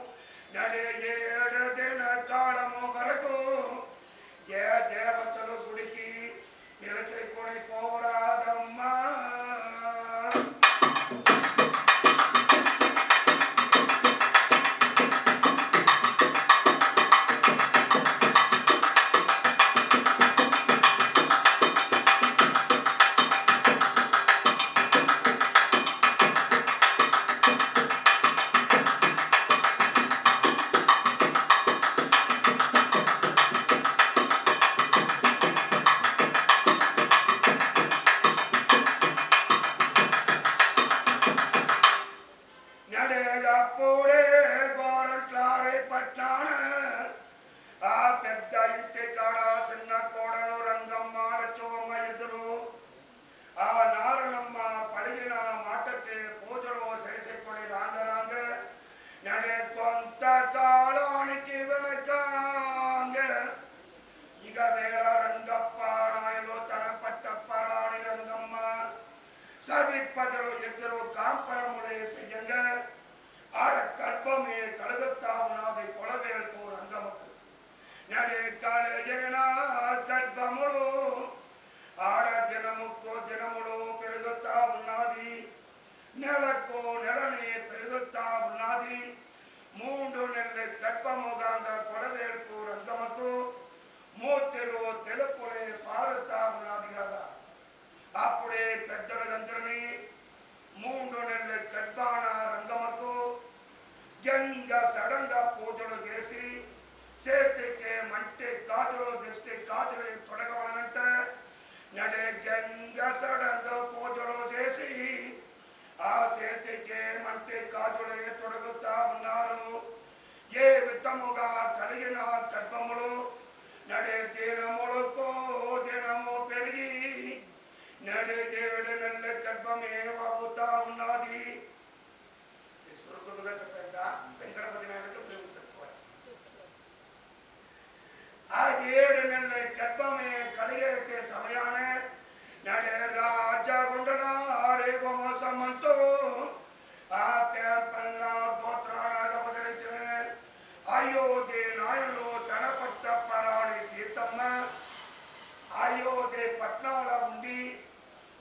అయోధ్య పట్నాల ఉండి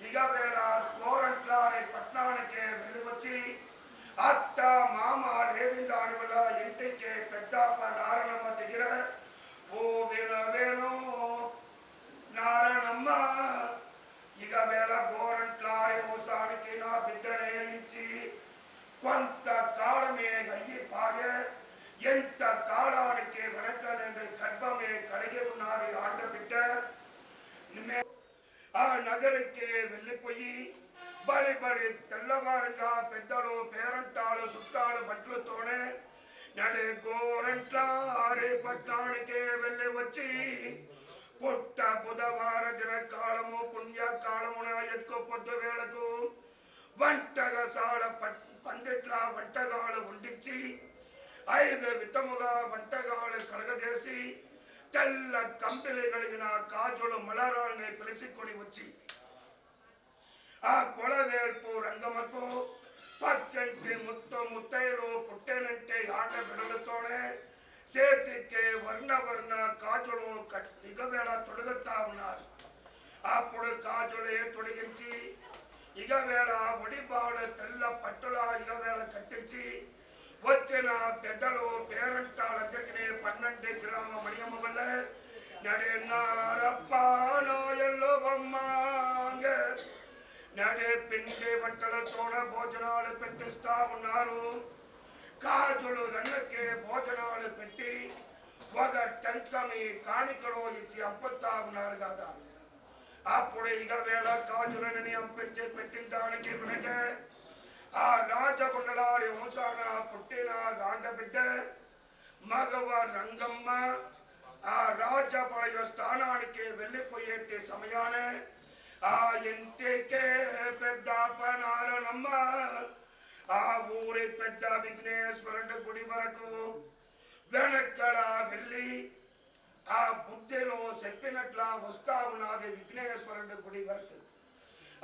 ఇక వేళ గోరంట్లారే పట్నానికి వెళ్ళి వచ్చి అత్త మామ లేని దాని వల్ల ఇంటికి పెద్దప్ప నారాయణమ్మ దగ్గర ఓ వేణు నారాయణమ్మ ఇక వేళ గోరంట్లారే మోసానికి నా బిడ్డనే ఇచ్చి కొంత కాలమే అయ్యిపాయే ఎంత కాలానికి వెనక నుండి గర్భమే కలిగి ఉన్నది ఆడబిడ్డ ఆ నగరికి వెళ్ళిపోయి బలి తెల్లవారుగా పెద్దలు పేరంటాలు చుట్టాలు బట్టలతోనే నడి గోరంట్లారే పట్టణానికి వెళ్ళి వచ్చి పుట్ట బుధవార దిన కాలము పుణ్యకాలమున ఎక్కువ పొద్దు వేళకు వంటగసాల పందిట్ల వంటగాలు వండించి 5 విధముగా వంటగాలు కలగజేసి తెల్ల కంపెలి కలిగిన కాజులు మలరాల్ని పిలిచికొని వచ్చి ఆ కొలవేల్పు రంగమ్మకు పక్కంటి ముత్తైలు పుట్టేనంటే ఆట బిడలతోనే చేతికి వర్ణ కాజులు ఇగవేళ తొడగతా ఉన్నారు. అప్పుడు కాజులే తొడిగించి ఇగవేళ ఒడిబాడు తెల్ల పట్టుల ఇగవేళ కట్టించి వచ్చిన పెద్దలు పేరంటాలందరికీ 12 గ్రామ మణియమ్మ వల్ల నడేనారప్ప నోయల్లో బొమ్మాంగ నడే పిండి వంటలతోన భోజనాలు పెట్టిస్తా ఉన్నారు. కాజులు గన్నకే భోజనాలు పెట్టి ఒక టెంకమి కాணிకలో ఇచ్చి అంపుతా ఉన్నారు కదా. అప్పుడు ఇక వేళ కాజులని అంపించి పెట్టిన దానికి వెనక ఆ రాజగుండలారి వంశాన పుట్టిన గాండబిడ్డ మగవ రంగమ్మ ఆ రాజపాళయ స్థానానికి వెళ్ళిపోయేటి సమయానే ఆ ఇంటికే పెద్ద నారాయణమ్మ ఆ ఊరి పెద్ద విఘ్నేశ్వరుడి గుడి వరకు వెనక్కడ వెళ్ళి ఆ బుద్ధిలో చెప్పినట్ల వస్తా ఉన్నది విఘ్నేశ్వరుడి గుడి వరకు.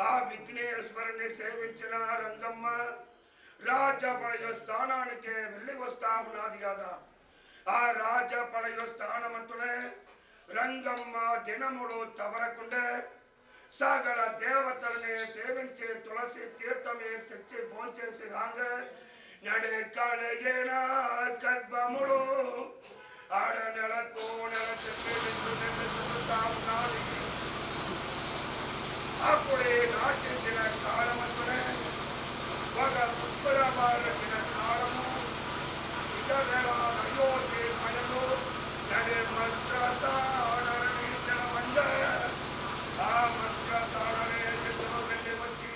ఆ విఘ్నేశ్వరుని సేవించిన రంగమ్మ రాజపాళయ స్థానానికి వెళ్ళి వస్తా ఉన్నది కదా. ఆ రాజపాళయ స్థానమంతునే రంగమ్మ దినముడు తవరకుండా సకల దేవతలని సేవించి తులసి తీర్థమే తెచ్చి భోంచేసి రాంగ నడే కాళేన గర్భముడు ఆడ నెలకు నెల చెప్పి అప్పుడే నాటించిన కాలమంతునే ఒక శుక్రవారమైన కాలము ఇక వేళ అయోధ్య మనలు నడే మంత్రసాడన వంద ఆ మంత్రసాడనే వెళ్ళి వచ్చి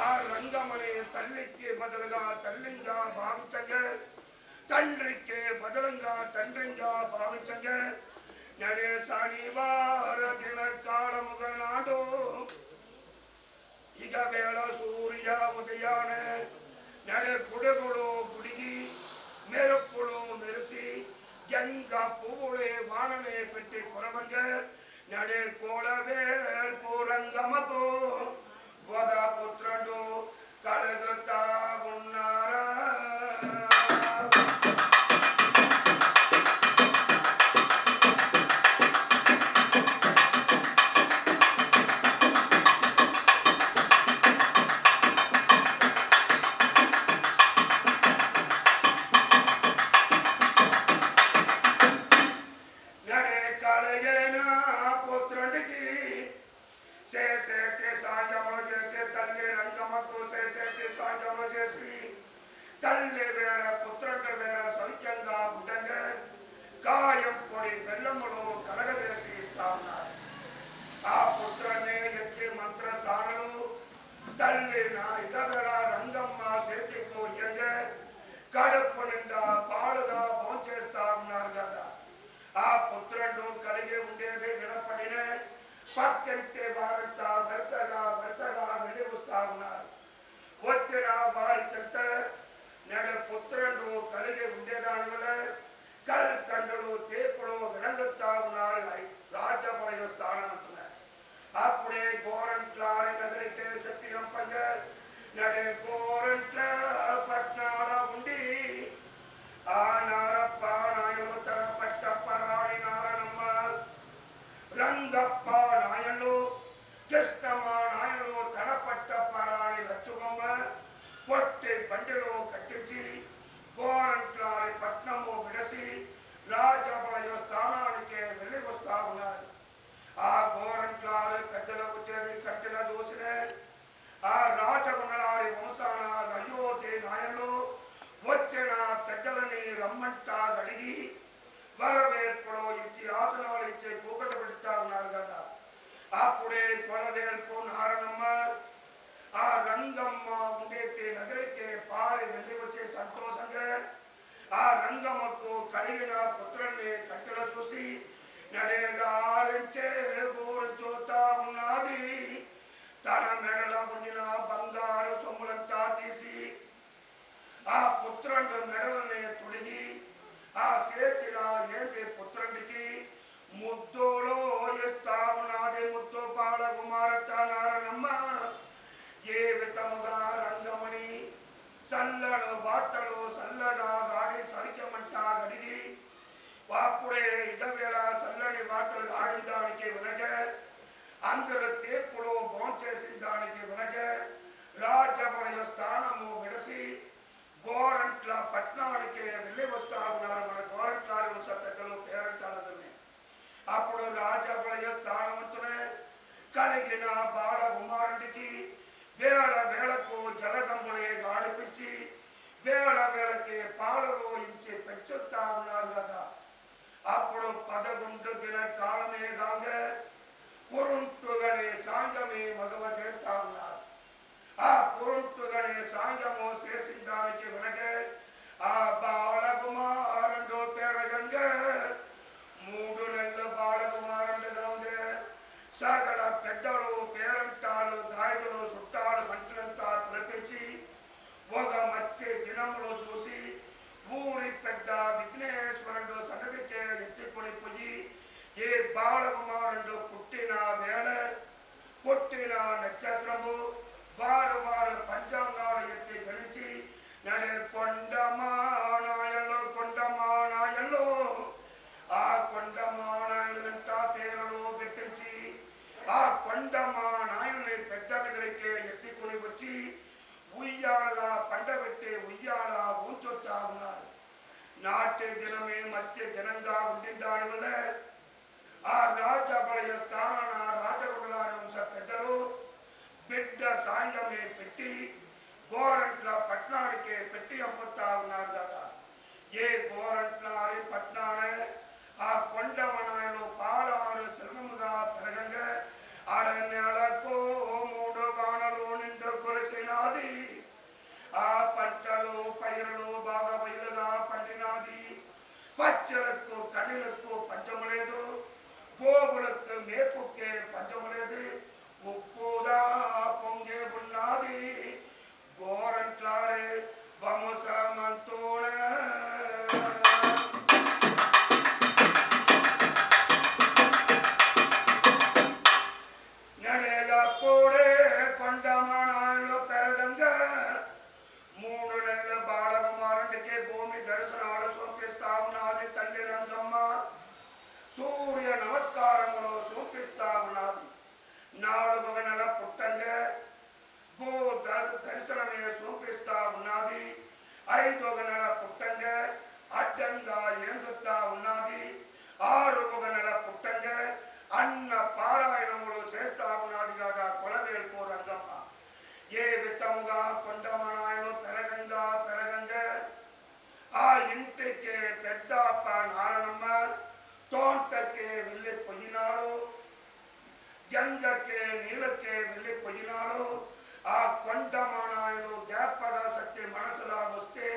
ఆ రంగమనే తల్లికి బదులుగా తల్లింగా భావించగా తండ్రికి బదులంగా తండ్రిగా భావించగా నడే శనివార దిన కాలముగ నాడు ఇక వేళ సూర్య ఉదయాన నడే గుడుగుడు గుడిగి మెరుపులు మెరిసి గంగ పువ్వులే వాననే పెట్టి కురవంగ నడే కోళవేల్పు రంగమ్మకు ఒక పుత్రుడు కలుగుతా ఉన్నారా. తల్లి వేర పుత్రుడు వేర సౌఖ్యంగా ఉండగా గాయం పొడి బెల్లములు కలగజేసి ఇస్తా ఉన్నారు. ఆ పుత్రుని ఎత్తి మంత్రసానలు తల్లి నా ఇదగల రంగమ్మ చేతికు ఇయ్యంగా కడుపు నిండా పాలుగా భోంచేస్తా ఉన్నారు కదా. ఆ పుత్రుడు కలిగి ఉండేది వినపడిన పక్కంటే వారంతా వరుసగా వెళ్ళి వస్తా ఉన్నారు. వచ్చిన వారికంతా నేడు పుత్రుడు కలిగి ఉండేదాని వల్ల కల్కండులు తేపుడు వినంగుతా ఉన్నారు రాజపాళయ స్థానమంటున్నారు. అప్పుడే గోరంట్లారి నగరికే చెప్పి పంపగా నడే గోరంట్ల పట్నాల ఉండి ఆ నారప్ప నాయుడు తన పట్టప్ప రాణి నారాయణమ్మ రంగప్ప భావించే ఊరు చూతా ఉన్నది. తన మెడల ఉండిన బంగారు సొమ్ములంతా తీసి ఆ పుత్రుడు మెడలని తొడిగి ఆ చేతిగా ఏంది పుత్రుడికి ముద్దులో ఇస్తా ఉన్నది. ముద్దు బాల కుమారత నారణమ్మ ఏ విధముగా రంగమణి చల్లను వార్తలు చల్లగా గాడి సౌఖ్యమంటా గడిగి అప్పుడే ఇకవేళ చల్లని వార్తలు ఆడిన దానికి వినక అందరు తీర్పులు భోంచేసిన దానికి వినక రాజభయ స్థానము విడసి గోరంట్ల పట్టణానికి వెళ్ళి వస్తా ఉన్నారు మన గోరంట్ల వంశ పెద్దలు పేరంటాలందరినీ. అప్పుడు రాజభయ స్థానవంతునే కలిగిన బాల కుమారుడికి వేళ వేళకు జలగంబులే గాడిపించి వేళ వేళకి పాలలో ఇచ్చి పెంచుతా ఉన్నారు కదా. అప్పుడు 11 కాలమే గాంగ పురుంటుగనే సాంగమే మగవ చేస్తా ఉన్నారు. ఆ పురుంటుగనే సాంగము చేసిన దానికి వెనక ఆ బాలకుమారుడు పెరగంగ 3 నెలలు బాలకుమారుడు గాంగ సగల పెద్దలు పేరంటాలు దాయిదులు చుట్టాలు మంత్రులంతా పిలిపించి ఒక మధ్య దినములు చూసి ఊరి పెద్ద విఘ్నేశ్వరుడు సన్నిధికే ఎత్తుకొని పోయి ఏ బాలకుమారుడు పుట్టిన వేళ పుట్టిన నక్షత్రము వారు వారు పంచాంగాలు ఎత్తి గణించి నడే కొండమానాయంలో ఆ కొండమానాయుడు గంట పేరులో పెట్టించి ఆ కొండమానాయుని పెద్ద దగ్గరికి ఎత్తుకొని వచ్చి ఉయ్యాల పండబెట్టి ఉయ్యాల ఉంచుతా ఉన్నారు. నాటి దినమే మధ్య దినంగా ఉండిన దాని వల్ల ఆ రాజబలయ స్థానాన రాజగుండాల వంశ పెద్దలు బిడ్డ సాంగమే పెట్టి గోరంట్ల పట్టణానికి పెట్టి అమ్ముతా ఉన్నారు కదా. ఏ గోరంట్ల పట్టణానే ఆ కొండమనాయలు పాలారు శిల్పముగా పెరగంగా ఆడ నెలకు 3 వానలు నిండు కురిసినాది. ఆ పంటలు పైరులు బాగా బయలుగా పండినాది. పచ్చలకు కన్నెలకు పంచము లేదు, గోవులకు మేపుకే పంచము లేదు. ఉప్పుదా పొంగే ఉన్నది గోరంట్లారే వంశమంతోన నడేగప్పుడే కొండమానాయుడు పెరగంగా 3 నెలల బాలకుమారుడికి భూమి దర్శనాలు చూపిస్తా ఉన్నది తల్లి రంగమ్మ. సూర్య నమస్కారములు చూపిస్తా ఉన్నది. 4 నెలల పుట్టంగా గో దర్శనమే చూపిస్తా ఉన్నది. 5 నెలల పుట్టంగా అడ్డంగా ఏందుతా ఉన్నది. 6 నెలల పుట్టంగా అన్న పారాయణములు చేస్తా ఉన్నది కాగా కొలవేల్పు రంగమ్మ. ఏ విత్తముగా కొండమనాయుడు పెరగంగా ఆ ఇంటికి పెద్దప్ప నారణమ్మ తోటకే వెళ్ళిపోయినాడు. గంగకే నీళ్ళకే వెళ్ళిపోయినాడు. ఆ కొండమనాయుడు జ్ఞాపక శక్తి మనసులా వస్తే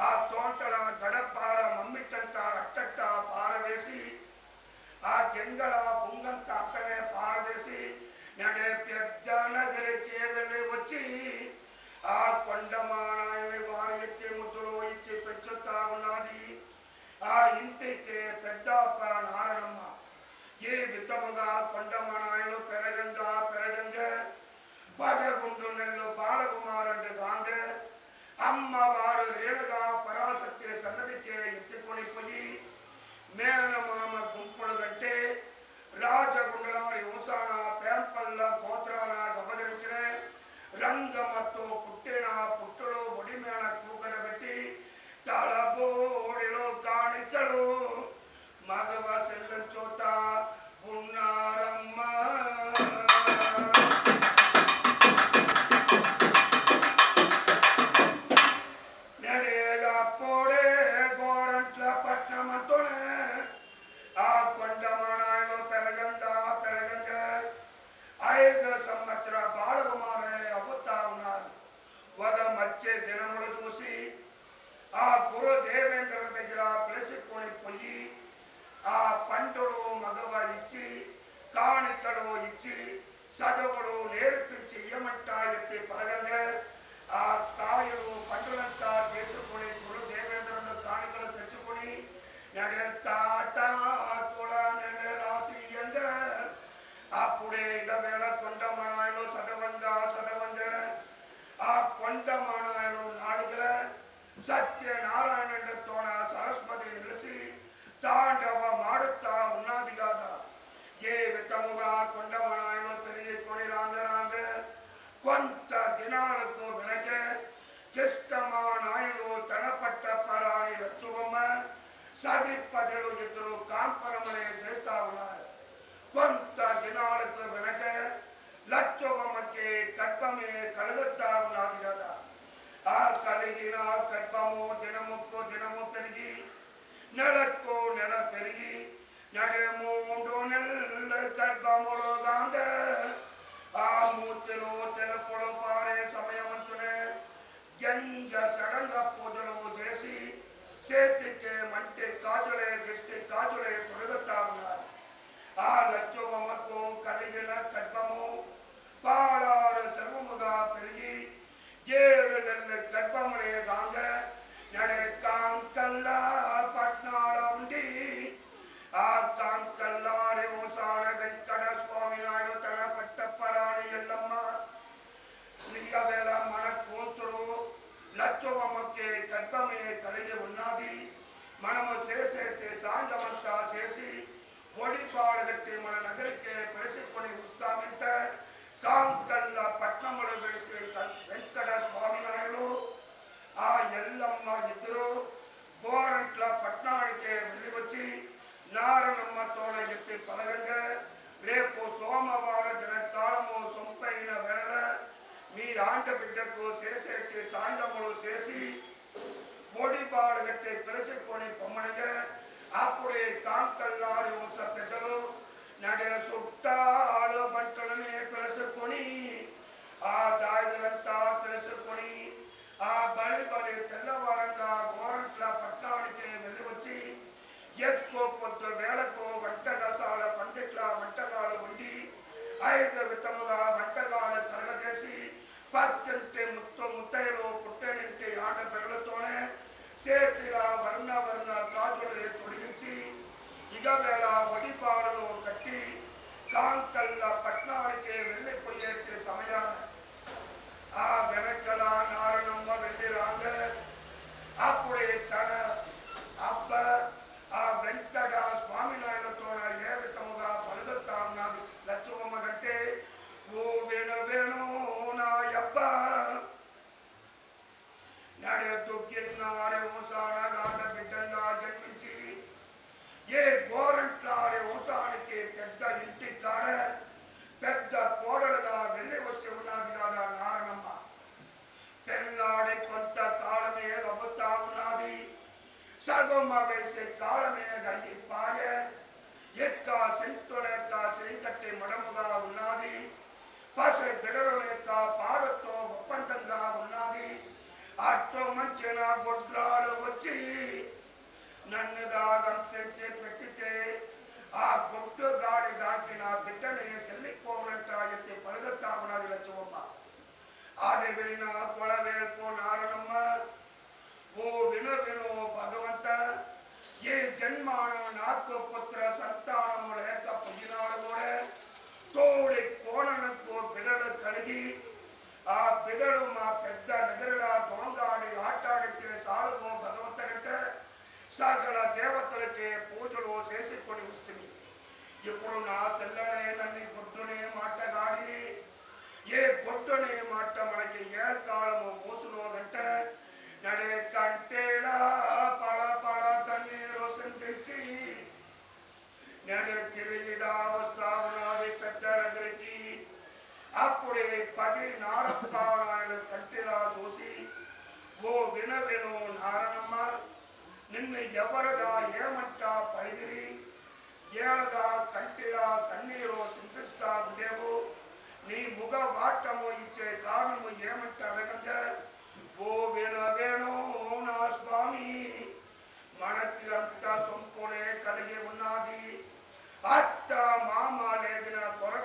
ఆ తోటల గడపార మమ్మిట్టంతా అట్టట్ట పారవేసి ఆ గంగల బొంగంతా అట్టనే పారవేసి నడే పెద్ద నగరికి వెళ్ళి వచ్చి ఆ కొండమానాయుని వారు ఎత్తి ముద్దులు ఇచ్చి పెంచుతా ఉన్నది. ఆ ఇంటికి పెద్దప్ప నారణమ్మ. ఏ విధముగా కొండమానాయుడు పెరగంగా 11 నెలలు బాలకుమారుడు గాంగ అమ్మవారు రేణుగా పరాశక్తి సన్నదికే ఎత్తుకొని పోయి మేనమామ గుంపులు కంటే రాజగుండలారి వంశాన పేంపల్ల గోత్రాల గమనించిన రంగమ్మతో పుట్టిన పుట్టులో ఒడిమేన కూకడబెట్టి తలబోడిలో కాணிకలు మగవ సెల్లం చోత ఉన్నారమ్మ. నడేగప్పుడే గోరంట్ల పట్టణమంతోనే కానుకలు ఇచ్చి చదువులు నేర్పించి ఇయ్యమంటా ఎత్తి పలగంగా ఆ కాయలు పండులంతా చేసుకుని గురు దేవేంద్రుడు కానుకలు తెచ్చుకుని నడతాట కూడా నడ రాసి అప్పుడే ఇక వేళ కొండమనాయలు సదవంగా ఆ కొండమనాయలు నాడుగల సత్యనారాయణుడితోన సరస్వతి నిలిచి తాండవ మాడుతా ఉన్నది కాదా ఏ విధముగా కొండమనాయలు పెరిగి కొని రాంగ కొంత దినాలకు వెనక కిష్టమానాయులు తన పట్ట పరాణి లచ్చుబొమ్మ సది పదలు ఇద్దరు కాంపరమనే చేస్తా ఉన్నారు. కొంత దినాలకు వెనక లచ్చుబొమ్మకి గర్భమే కలుగుతా ఉన్నది కదా. ఆ కలిగిన గర్భము దినముకు దినము పెరిగి నెలకు నెల పెరిగి నడే 3 నెలల గర్భములో గాంగ ఆ మూర్తిలో తెలుపుడు పారే సమయమంతునే గంగ సడంగా పూజలు చేసి చేతికి మంటి కాజులే దిష్టి కాజులే తొడుగుతా ఉన్నారు. ఆ లచ్చుబొమ్మకు కలిగిన గర్భము 16 సర్వముగా పెరిగి 7 నెలల గర్భములే గాంగ నడే కాంకల్లా పట్నాల ఉండి ఆ కాంకల్లారి వంశాల వెంకట స్వామి నాయుడు తన పట్టపరాణి ఎల్లమ్మ వేళ మన కూతురు లచ్చుబొమ్మకి గర్భమే కలిగి ఉన్నది. మనము చేసేటి సాంగమంతా చేసి ఒడిపాడగట్టి మన నగరికి పిలుచుకొని వస్తామంటే కాంకల్ల పట్నములు విడిసి వెంకట స్వామి నాయుడు ఆ ఎల్లమ్మ ఇద్దరు గోరంట్ల పట్నానికి వెళ్ళి వచ్చి నారణమ్మతోన ఎత్తి పలగంగా రేపు సోమవార దినకాలము సొంపైన వేళ మీ ఆంటబిడ్డకు చేసేటి సాంగములు చేసి ఒడిపాడగట్టి పిలుచుకొని పొమ్మనగా అప్పుడే కాంకల్లారి వంశ పెద్దలు నడే చుట్టాలు బంటలని పిలుచుకొని ఆ దాయులంతా పిలుచుకొని ఆ బలి తెల్లవారంగా గోరంట్ల పట్టణానికి వెళ్ళి వచ్చి ఎక్కువ పొద్దు వేళకు వంటగసాల పందిట్ల వంటగాలు ఉండి 5 విధముగా వంటగాలు కలగజేసి పక్కింటి ముత్తైలు పుట్టనింటి ఆడబిడ్డలతోనే సేతిలా వర్ణ గాజులు తొడిగించి ఇక వేళ ఒడిపాడలు కట్టి కాంకల్ల పట్నానికి వెళ్ళిపోయేటి సమయాన ఆ వెనకల నారణమ్మ వెళ్ళి రాంగ అప్పుడే తన అబ్బ ఆ వెంకట స్వామినాయులతో ఏ విధముగా పలుకుతా ఉన్నది లచ్చుబొమ్మ కంటే ఓ వేణు నాయబ్బ నడే దుగ్గిన్నారే వంశాన గాండ బిడ్డంగా జన్మించి ఏ గోరంట్లారే వంశానికి పెద్ద ఇంటి కాడ పెద్ద కోడలుగా వెళ్ళి వచ్చి ఉన్నది కదా నారణమ్మ. పెళ్ళాడి కొంత కాలమే గబ్బుతా ఉన్నది. సగమ వేసే కాలమే గయ్యిపాయ ఎక్క సెంటు లేక చేకట్టి మడముగా ఉన్నది. పసి బిడలు లేక పాడతో ఒప్పందంగా ఉన్నది. అటు మంచిన గొడ్రాలు వచ్చి నన్ను దాగం తెచ్చి పెట్టితే ఆ గొడ్డు గాడి దాకి నా బిడ్డని సెల్లిపోవనంట ఎత్తి పలుగుతా ఉన్నది లచ్చుబొమ్మ. అది వినిన కొలవేల్పు నారణమ్మ ఓ విను భగవంత ఏ జన్మాన నాకు పుత్ర సంతానము లేకపోయినాడు కూడా తోడి కోణలకు బిడలు కలిగి ఆ బిడలు మా పెద్ద నగరులా దొంగాడి ఆటాడితే సాలుగో భగవంతుడంటే సకల దేవతలకే పూజలు చేసుకొని వస్తుంది. ఇప్పుడు నా సెల్లనే నన్ను గొడ్డునే మాటగాడిని ఏ గొడ్డునే మాట మనకి ఏ కాలము మూసునో గంటే నడే కంటేలా పళ కన్నీరు సంధించి నడే తిరిగిదా వస్తా ఉన్నది పెద్ద నగరికి. అప్పుడే 10 నారపారాయణ కంటిలా చూసి ఓ విను నారణమ్మ నిన్ను ఎవరుగా ఏమంటా పలిగిరి ఏడగా కంటిలా కన్నీరు సింపిస్తా ఉండేవు. నీ ముగ వాటము ఇచ్చే కారణము ఏమంటే అడగంగా ఓ వేణు నా స్వామి మనకి అంత సొంపుడే కలిగి ఉన్నది. అత్త మామ లేదిన కొరత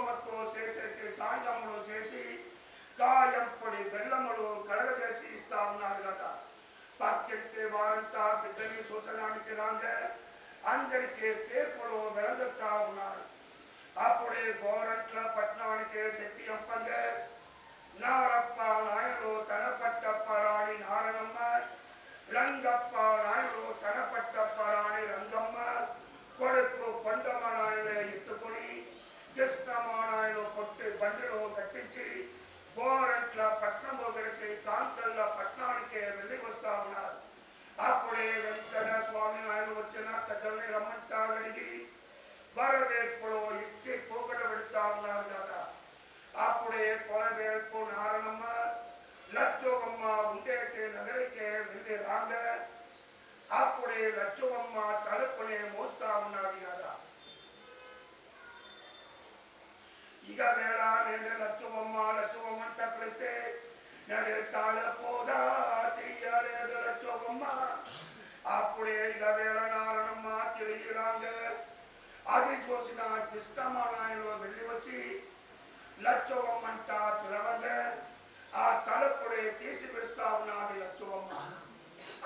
లచ్చోమకు చేసేటి సాంగములు చేసి కాయంపొడి బెల్లములు కడగజేసి ఇస్తా ఉన్నారు కదా. పక్కింటి వారంతా బిడ్డని చూసడానికి రాగా అందరికీ తీర్పులు వెలగొత్తా ఉన్నారు. అప్పుడే గోరంట్ల పట్టణానికి శక్తి అప్పంగా నారప్ప నాయుడు తనపట్టప్ప రాణి నారణమ్మ, రంగప్ప నాయుడు తనపట్టప్ప రాణి రంగమ్మ కొడుకు కొండమ్మ నాయుడు ఎత్తుకుని కృష్ణమ్మ నాయుడు కొట్టి బండిలో కట్టించి గోరంట్ల పట్టణము గడిచి కాంతల్ల పట్టణానికి వెళ్ళి వస్తా ఉన్నారు. అప్పుడే వెంకట స్వామి నాయుడు వచ్చిన పెద్దల్ని రమ్మంటా అడిగి వరవేర్పులో ఇచ్చి కూకట పెడతా ఉన్నారు కదా. అప్పుడే కొలవేర్పు నారణమ్మ లచ్చోవమ్మ ఉండేటి నగరికి వెళ్ళి రాగా అప్పుడే లచ్చోవమ్మ తలుపునే మోస్తా ఉన్నది కదా. ఇక వేళ నేను లచ్చోవమ్మంట పిలిస్తే నేను తలుపుదా తీయలేదు లచ్చోవమ్మ. అప్పుడే ఇక వేళ నారణమ్మ తిరిగి రాగా అది చూసిన కృష్ణమ్మ నాయుడు వెళ్ళి వచ్చి లచ్చోవమ్మంట పిలవగా ఆ తలుపుడే తీసి పిలుస్తా ఉన్నది లచ్చోవమ్మ.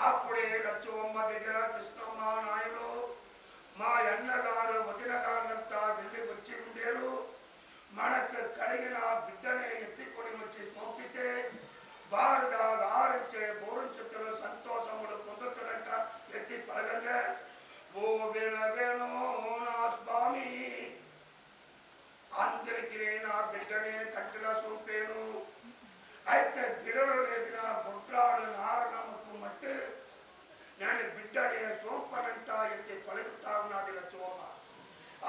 అప్పుడే లచ్చోవమ్మ దగ్గర కృష్ణమ్మ నాయుడు మా అన్నగారు వదిన గారులంతా వెళ్ళి వచ్చి ఉండేరు. మనకు కలిగిన బిడ్డనే ఎత్తుకొని వచ్చి సోపితే వారుగా ఆరించే బోరించుతులు సంతోషములు పొందుతున్నట్ట ఎత్తి పలగగా ఓ వేణు నా స్వామి అందరికి నా బిడ్డనే కంటిలో చూపేను. అయితే గిరలు లేదిన బొడ్రాడు నారణమ్మకు మట్టి నేను బిడ్డనే సోంపనంట ఎత్తి పలుకుతా ఉన్నది లచ్చోవమ్మ.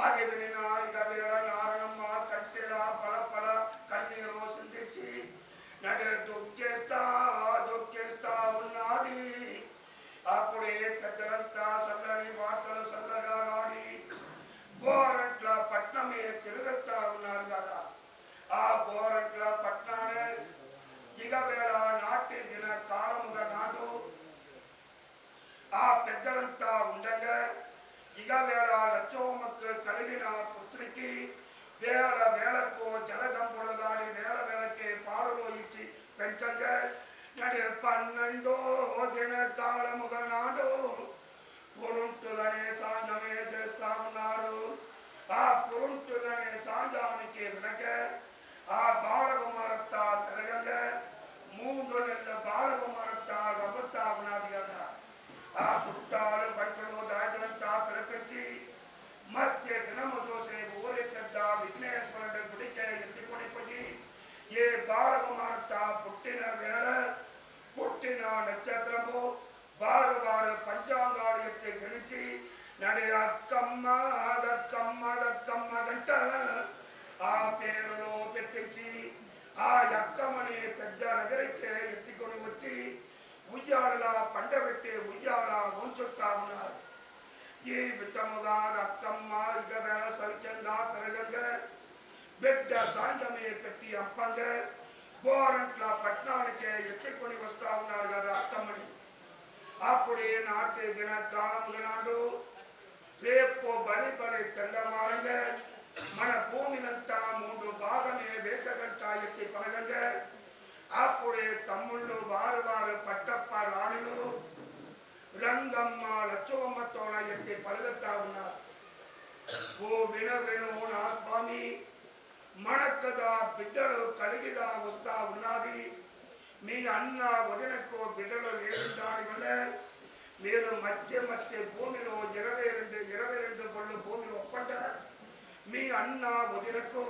అది వినిన ఇక వేళ నారణమ్మ కంటిలా పల కన్నీరు సిందించి నడు దుఃఖేస్తా ఉన్నది. అప్పుడే పెద్దలంతా చల్లని వార్తలు చల్లగా ఆడి గోరంట్ల పట్నమే తిరుగుతా ఉన్నారు కదా. ఆ గోరంట్ల పట్నానే ఇక వేళ నాటి దిన కాలముగా నాడు ఆ పెద్దలంతా ఉండగా ఇక వేళ లచ్చోవమ్మకు కలిగిన పుత్రికి వేళకు జలగంపులు గాడి వేళకి పాలలో ఇచ్చి పెంచగా నడి 12వ దిన కాలముగా నాడు పురుంటుగానే సాంజమే చేస్తా ఉన్నారు. ఆ పురుంటుగానే సాంజానికి వెనక ఆ బాలకుమారత్త తిరగగా 3 నెలల బాలకుమారత్త గబ్బుతా ఉన్నది కదా. ఆ చుట్టాలు బంటులు దాజనంతా పిలిపించి మధ్య దినము చూసే ఊరి పెద్ద విఘ్నేశ్వరుడి గుడికే ఎత్తుకొని పోయి ఏ బాలకుమారత్త పుట్టిన వేళ పుట్టిన నక్షత్రము వారు పంచాంగాలు ఎత్తి గణించి నడి అక్కమ్మ గంట ఆ పేరులో పెట్టించి ఆ అక్కమ్మని పెద్ద నగరికే ఎత్తుకొని వచ్చి ఉయ్యాడలా పండబెట్టి ఉయ్యాడ ఉంచుతా ఉన్నారు. ఈ విధముగా అక్కమ్మ ఇక వేళ సౌఖ్యంగా పెరగగా బిడ్డ సాంగమే పెట్టి అంపంగా గోరంట్ల పట్టణానికే ఎత్తుకొని వస్తా ఉన్నారు కదా అక్కమ్మని. అప్పుడే నాటి దిన కాలముగా నాడు రేపు బలి తెల్లవారంగా మన భూమినంతా 3 భాగమే వేసగంట ఎత్తి పలగగా అప్పుడే తమ్ముళ్ళు వారు పట్టప్ప రాణులు రంగమ్మ లచ్చోవమ్మతో ఎత్తి పలుకుతా ఉన్నారు. ఓ విను నా స్వామి మనకదా బిడ్డలు కలిగిగా వస్తా ఉన్నది. మీ అన్న వదినకు బిడ్డలు లేని దాని వల్ల మీరు మధ్య భూమిలో 22 బొళ్ళు భూమిలో ఒప్పంట మీ అన్న వదినకు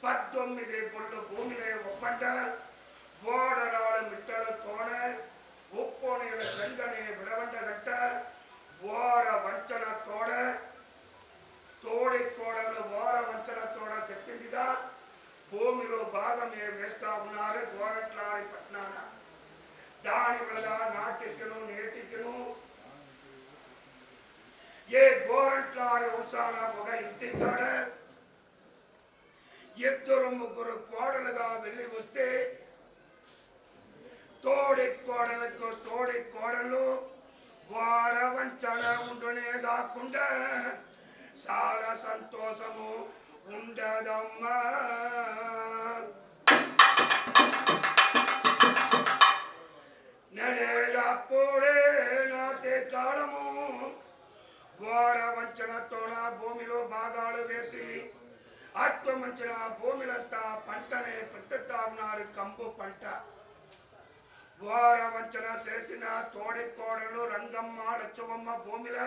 19 బొళ్ళు భూమిలో ఒప్పంట ఓడరాడు మిట్టలు తోడ ఉప్పు నీళ్ళ గంగనే విడవండ గంట ఓర వంచన తోడ తోడి కోడలు ఓర వంచన తోడ చెప్పిందిగా భూమిలో భాగమే వేస్తా ఉన్నారు గోరంట్లాడి పట్నాన. దాని వల్ల నాటికిను నేటికిను ఏ గోరంట్లాడి వంశాన ఒక ఇంటి కాడ 2-3 కోడలుగా వెళ్ళి వస్తే తోడి కోడలు వార వంచన ఉండునే కాకుండా చాలా సంతోషము ఉండదమ్మా నడేటప్పుడే నాటే కాలము ఘోర వంచనతోన భూమిలో భాగాలు వేసి అట్టు మంచిన భూమిలంతా పంటనే పెట్టుతా ఉన్నారు కంపు పంట ఘోర వంచన చేసిన తోడి కోడలు రంగమ్మ లచ్చవమ్మ భూమిల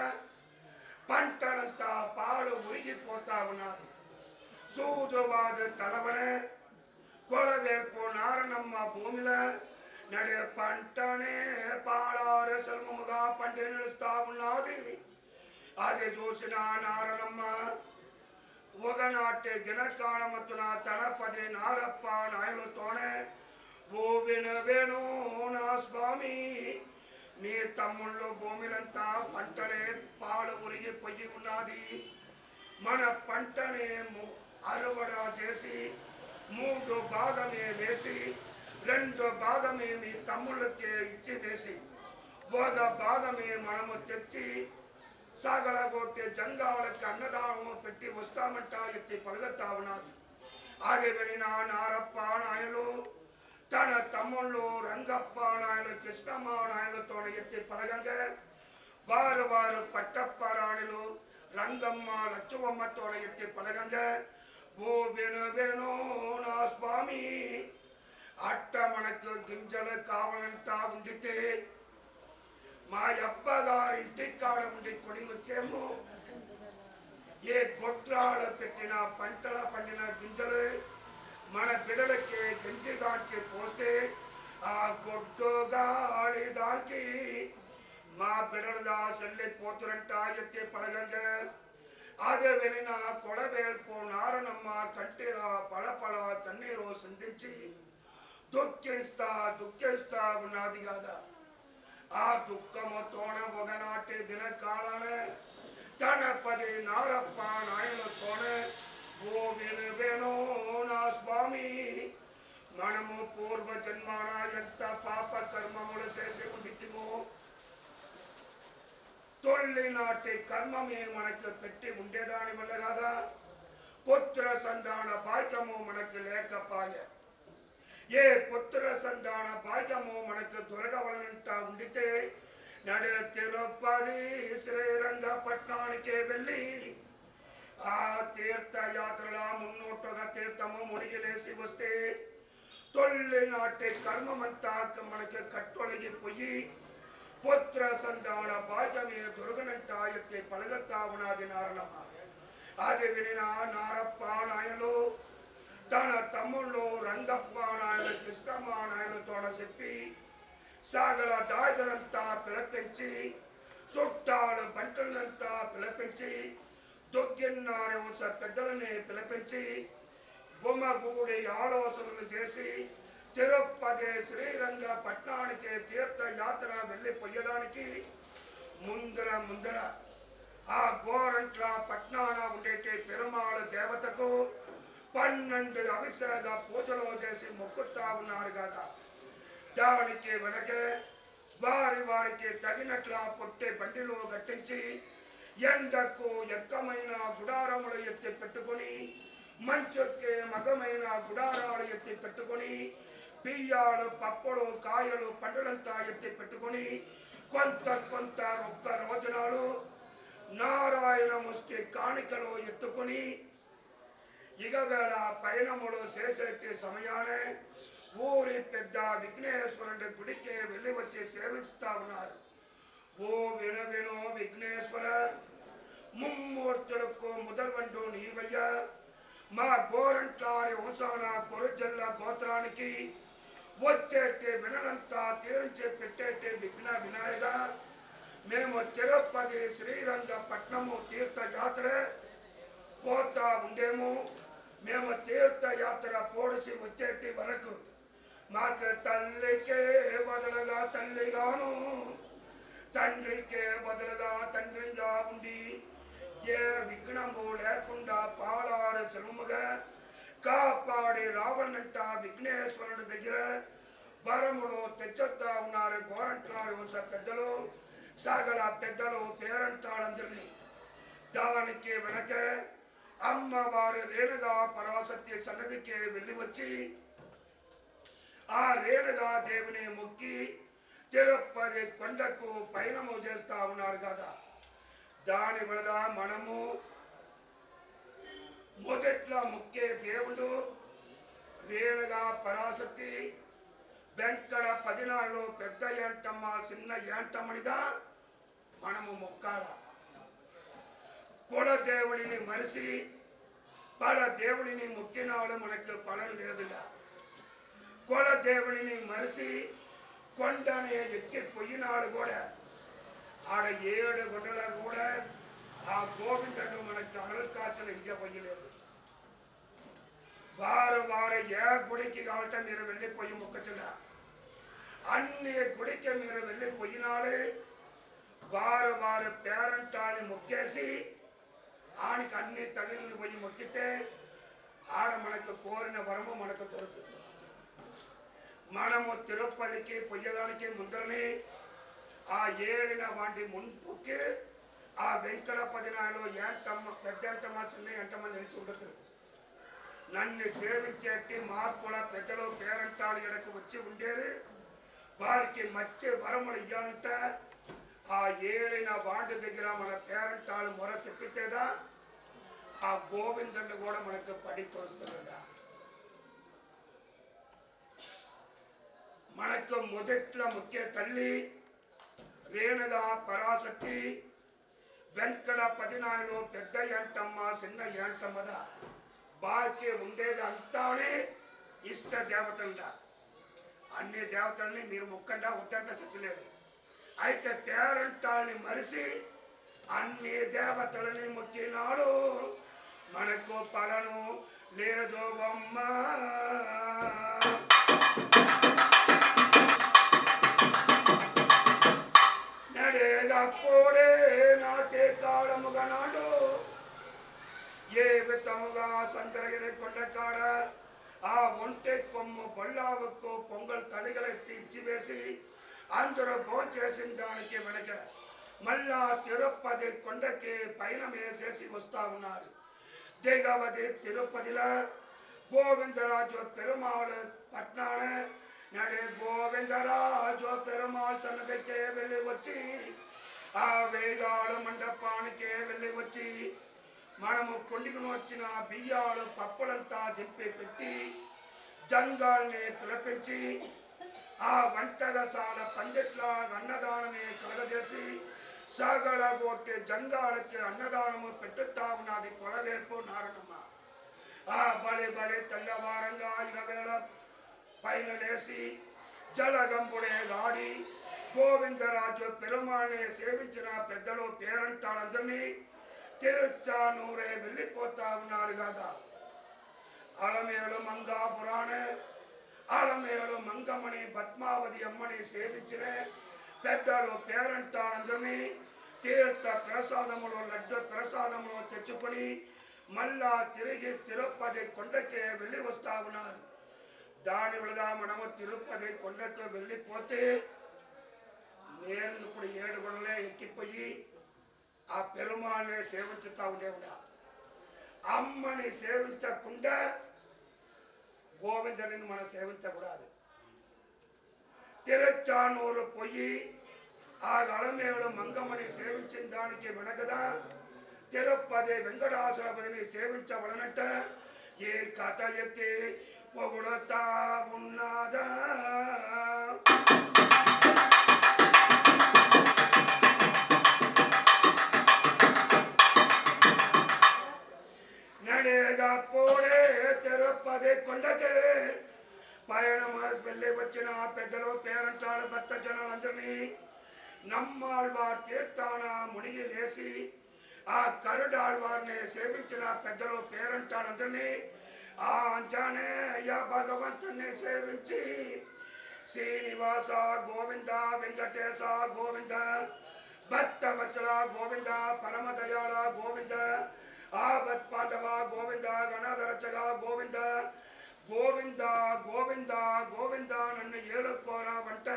పంటలంతా పాలు ఉరిగిపోతా ఉన్నది సూదువాదు తలవనే కొలవేర్పు నారణమ్మ భూమిల నడే పంటనే పాడారు సెల్వముగా పండి నిలుస్తా ఉన్నది అది చూసిన నారణమ్మ ఒకనాటి దినకాలమత్తున తన 10 నారప్ప నాయలతోనే ఓ వేణు నా స్వామి నీ తమ్ముళ్ళు భూమిలంతా పంటలే పాలు ఉరిగిపోయి ఉన్నది మన పంటనే అరువడా చేసి 3 భాగమే వేసి 2 భాగమే మీ తమ్ముళ్ళకే ఇచ్చి వేసి 1 భాగమే మనము తెచ్చి సాగలగొట్టే జంగాలకు అన్నదానము పెట్టి వస్తామంట ఎత్తి పలుకుతా ఉన్నది అది వినిన నారప్ప నాయలు తన తమ్ముళ్ళు రంగప్ప నాయలు కృష్ణమ్మ నాయలతో ఎత్తి పలగంగా వారు పట్టప్ప రాణులు రంగమ్మ లచ్చవమ్మతో ఎత్తి పలగంగా ఓ వేణు నా స్వామి అట్ట మనకు గింజలు కావాలంటా ఉండితే మా అబ్బగారింటి కాడ ఉండి కొని వచ్చేమో ఏ గొడ్రాలు పెట్టిన పంటల పండిన గింజలు మన బిడలకి గంజి దాచి పోస్తే ఆ గొడ్డు గాలి దాకి మా బిడలదా చెల్లిపోతురంట ఎత్తి పడగంగా అదే వినిన కొడవేల్పు నారణమ్మ కంటిన పళపళ కన్నీరు సంధించి దుఃఖిస్తా ఉన్నది కదా ఆ దుఃఖముతోన ఒకనాటి దినకాలనే తన 10 నారప్ప నాయలతోనే ఓ వేణు నా స్వామి మనము పూర్వ జన్మాన ఎంత పాప కర్మములు చేసి ఉండితిమో తొల్లి నాటి కర్మమే మనకు పెట్టి ఉండేదాని వల్ల కదా పుత్ర సంతాన భాగ్యము మనకు లేకపాయ ఏ పుత్ర సంతాన భాగ్యము మనకు దొరకవలనంట ఉండితే నడు తిరుపతి శ్రీరంగపట్నానికి వెళ్ళి ఆ తీర్థయాత్రల మున్నోటుగా తీర్థము మునిగిలేసి వస్తే తొల్లి నాటి కర్మమంతా మనకి కట్టొలిగిపోయి పుత్ర సంతాన భాగ్యమే దొరకనంట ఎత్తి పలగతా ఉన్నది నారణమ్మ అది వినిన నారప్ప నాయలు తన తమ్ముళ్ళు రంగప్ప నాయలు కృష్ణమ్మ నాయలతో చెప్పి సాగల దాయదలంతా పిలిపించి చుట్టాలు బంటలంతా పిలిపించి దొగ్గిన్నారి వంశ పెద్దలని పిలిపించి గుమ్మగూడి ఆలోచనలు చేసి తిరుపతి శ్రీరంగపట్నానికి తీర్థయాత్ర వెళ్ళిపోయేదానికి ముందర ఆ గోరంట్ల పట్నాన ఉండేటి పెరుమాళ్ దేవతకు 12 అభిషేక పూజలు చేసి మొక్కుతా ఉన్నారు కదా దానికి వెనకే వారికి తగినట్ల పొట్టే బండిలో గట్టించి ఎండకు ఎక్కమైన గుడారములు ఎత్తి పెట్టుకొని మంచుకి మగమైన గుడారాలు ఎత్తి పెట్టుకొని బియ్యాలు పప్పులు కాయలు పండులంతా ఎత్తి పెట్టుకొని కొంత ఒక్క రోజునాలు నారాయణ ముష్టి కాணிకలు ఎత్తుకొని ఇగవేళ పయనములు చేసేటి సమయానే ఊరి పెద్ద విఘ్నేశ్వరుడి గుడికి వెళ్ళి వచ్చి సేవిస్తా ఉన్నారు ఓ విను విఘ్నేశ్వర ముమ్మూర్తులకు ముదల్వండు నీవయ్య మా గోరంట్లారి వంశాన కొరుజల్ల గోత్రానికి వచ్చేటి వినలంతా తీరించి పెట్టేటి విఘ్న వినాయక మేము తిరుపతి శ్రీరంగపట్నము తీర్థయాత్ర పోతా ఉండేము మేము తీర్థయాత్ర పోడిసి వచ్చేటి వరకు మాకు తల్లికే బదులుగా తల్లిగాను తండ్రికే బదులుగా తండ్రిగా ఉండి ఏ విఘ్నము లేకుండా పాలారు సులుముగా కాపాడి రావణంట విఘ్నేశ్వరుడి దగ్గర వరములు తెచ్చొద్దా ఉన్నారు గోరంట్లారు వంశ పెద్దలు సగల పెద్దలు పేరంటాళ్ళందరినీ దానికి వెనక అమ్మవారు రేణుగా పరాశక్తి సన్నిధికి వెళ్ళి వచ్చి ఆ రేణుగా దేవుని మొక్కి తిరుపతి కొండకు పయనము చేస్తా ఉన్నారు కదా. దాని వల్ల మనము మొదట్లో ముఖ్య దేవుడు రేణుగా పరాశక్తి, వెంకట పదినాలో పెద్ద ఏంటమ్మ చిన్న ఏంటమ్మనిగా మనము మొక్కాల. కుల దేవుడిని మరిసి పడ దేవుడిని మొక్కినాడు మనకు పడను లేదులా. కుల దేవుడిని మరిసి కొండని ఎక్కిపోయినాడు కూడా ఆడ 7 గుండెల కూడా ఆ గోవిందుడు మనకి అరలు కాచలు ఇయ్యపోయలేదు. వారు ఏ గుడికి కాబట్టి మీరు వెళ్ళిపోయి మొక్కచుడా, అన్ని గుడికి మీరు వెళ్ళిపోయినాడే వారు పేరంటాన్ని మొక్కేసి ఆనికి అన్ని తగిలిని పోయి మొక్కితే ఆడ మనకు కోరిన వరము మనకు దొరుకుతుంది. మనము తిరుపతికి పొయ్యడానికి ముందరనే ఆ ఏడిన వాటి మున్పుకి ఆ వెంకటపదినాలో ఏంటమ్మ పెద్ద ఎంటమ్మ చిన్న ఎంటమ్మ నిలిచి ఉండదు. నన్ను సేవించేటి మాకు కూడా పెద్దలు పేరంటాలు ఎడకు వచ్చి ఉండేది. వారికి మధ్య వరములు ఇయ్యాలంట ఆ ఏడిన వాటి దగ్గర మన పేరంటాలు మొర చెప్పితేదా ఆ గోవిందుడు కూడా మనకు పడి తోస్తుందా. మనకు మొదట్లో ముఖ్య తల్లి రేణుగా పరాశక్తి, వెంకట పదినాయలో పెద్ద ఏంటమ్మ చిన్న ఏంటమ్మదా బాకి ఉండేది అంతానే ఇష్ట దేవతలుగా. అన్ని దేవతల్ని మీరు మొక్కండా వద్దంట చెప్పలేదు. అయితే పేరంటాల్ని మరిసి అన్ని దేవతలని మొక్కినాడు మనకు పడను లేదు అమ్మా. నడేగప్పుడే నాటే కాలముగా నాడు ఏ విధముగా సంతరగిరి కొండకాడ ఆ ఒంటె కొమ్ము బొల్లావుకు పొంగల్ తలిగలెత్తి ఇచ్చివేసి అందరూ భోంచేసిన దానికి వెనక మళ్ళా తిరుపతి కొండకి పైన వేసేసి వస్తా ఉన్నారు. దిగవది తిరుపతిలో గోవిందరాజు పెరుమాళ్ పట్నాన నడే గోవిందరాజు పెరుమాళ్ సన్నదికే వెళ్ళి వచ్చి ఆ వేగాడు మండపానికే వెళ్ళి వచ్చి మనము కొండికి వచ్చిన బియ్యాలు పప్పులంతా దింపి పెట్టి జంగాల్ని పిలిపించి ఆ వంటగసాల పందిట్ల అన్నదానమే కలగజేసి సగల కొట్టి జంగాలకి అన్నదానము పెట్టుతా ఉన్నది కొలవేల్పు నారణమ్మ. ఆ బలి తెల్లవారంగా 20 పైన లేసి జలగంబుడే గాడి గోవిందరాజు పెరుమాళ్ని సేవించిన పెద్దలు పేరంటాలందరినీ తిరుచానూరే వెళ్ళిపోతా ఉన్నారు కదా. అలమేలు మంగా పురాణ అలమేలు మంగమ్మని పద్మావతి అమ్మని సేవించిన పెద్దలు పేరంటాలందరినీ తీర్థ ప్రసాదములు లడ్డు ప్రసాదములు తెచ్చుకొని మళ్ళా తిరిగి తిరుపతి కొండకే వెళ్ళి వస్తా ఉన్నారు. దాని వల్ల మనము తిరుపతి కొండకు వెళ్ళిపోతే నేను ఇప్పుడు 7 గుండలే ఎక్కిపోయి ఆ పెరుమాళ్ళని సేవించుతా ఉండేవాడా. అమ్మని సేవించకుండా గోవిందుడిని మనం సేవించకూడదు. తిరుచానూరు పోయి ఆ అలమేలు మంగమ్మని సేవించిన దానికి వెనకదా తిరుపతి వెంకటాచలపతిని సేవించవలనంట ఏ కథ ఎత్తి పొగుడుతా ఉన్నదా. నడేగప్పుడే తిరుపతి కొండకే పయనం వెళ్ళి వచ్చిన పెద్దలు పేరంటాడు భక్త జనాలందరినీ నమ్మాళ్వార్ తీర్థాన మునిగి లేసి ఆ కరుడాళ్వారిని సేవించిన పెద్దలు పేరంటాడందరినీ ఆ ఆంజనేయ భగవంతుని సేవించి శ్రీనివాస గోవింద వెంకటేశ గోవింద భక్తవత్సల గోవింద పరమదయాళ గోవింద ఆపత్పాండవ గోవింద గణాధరచగ గోవింద గోవింద గోవింద గోవింద నన్ను ఏడుకోరా వంట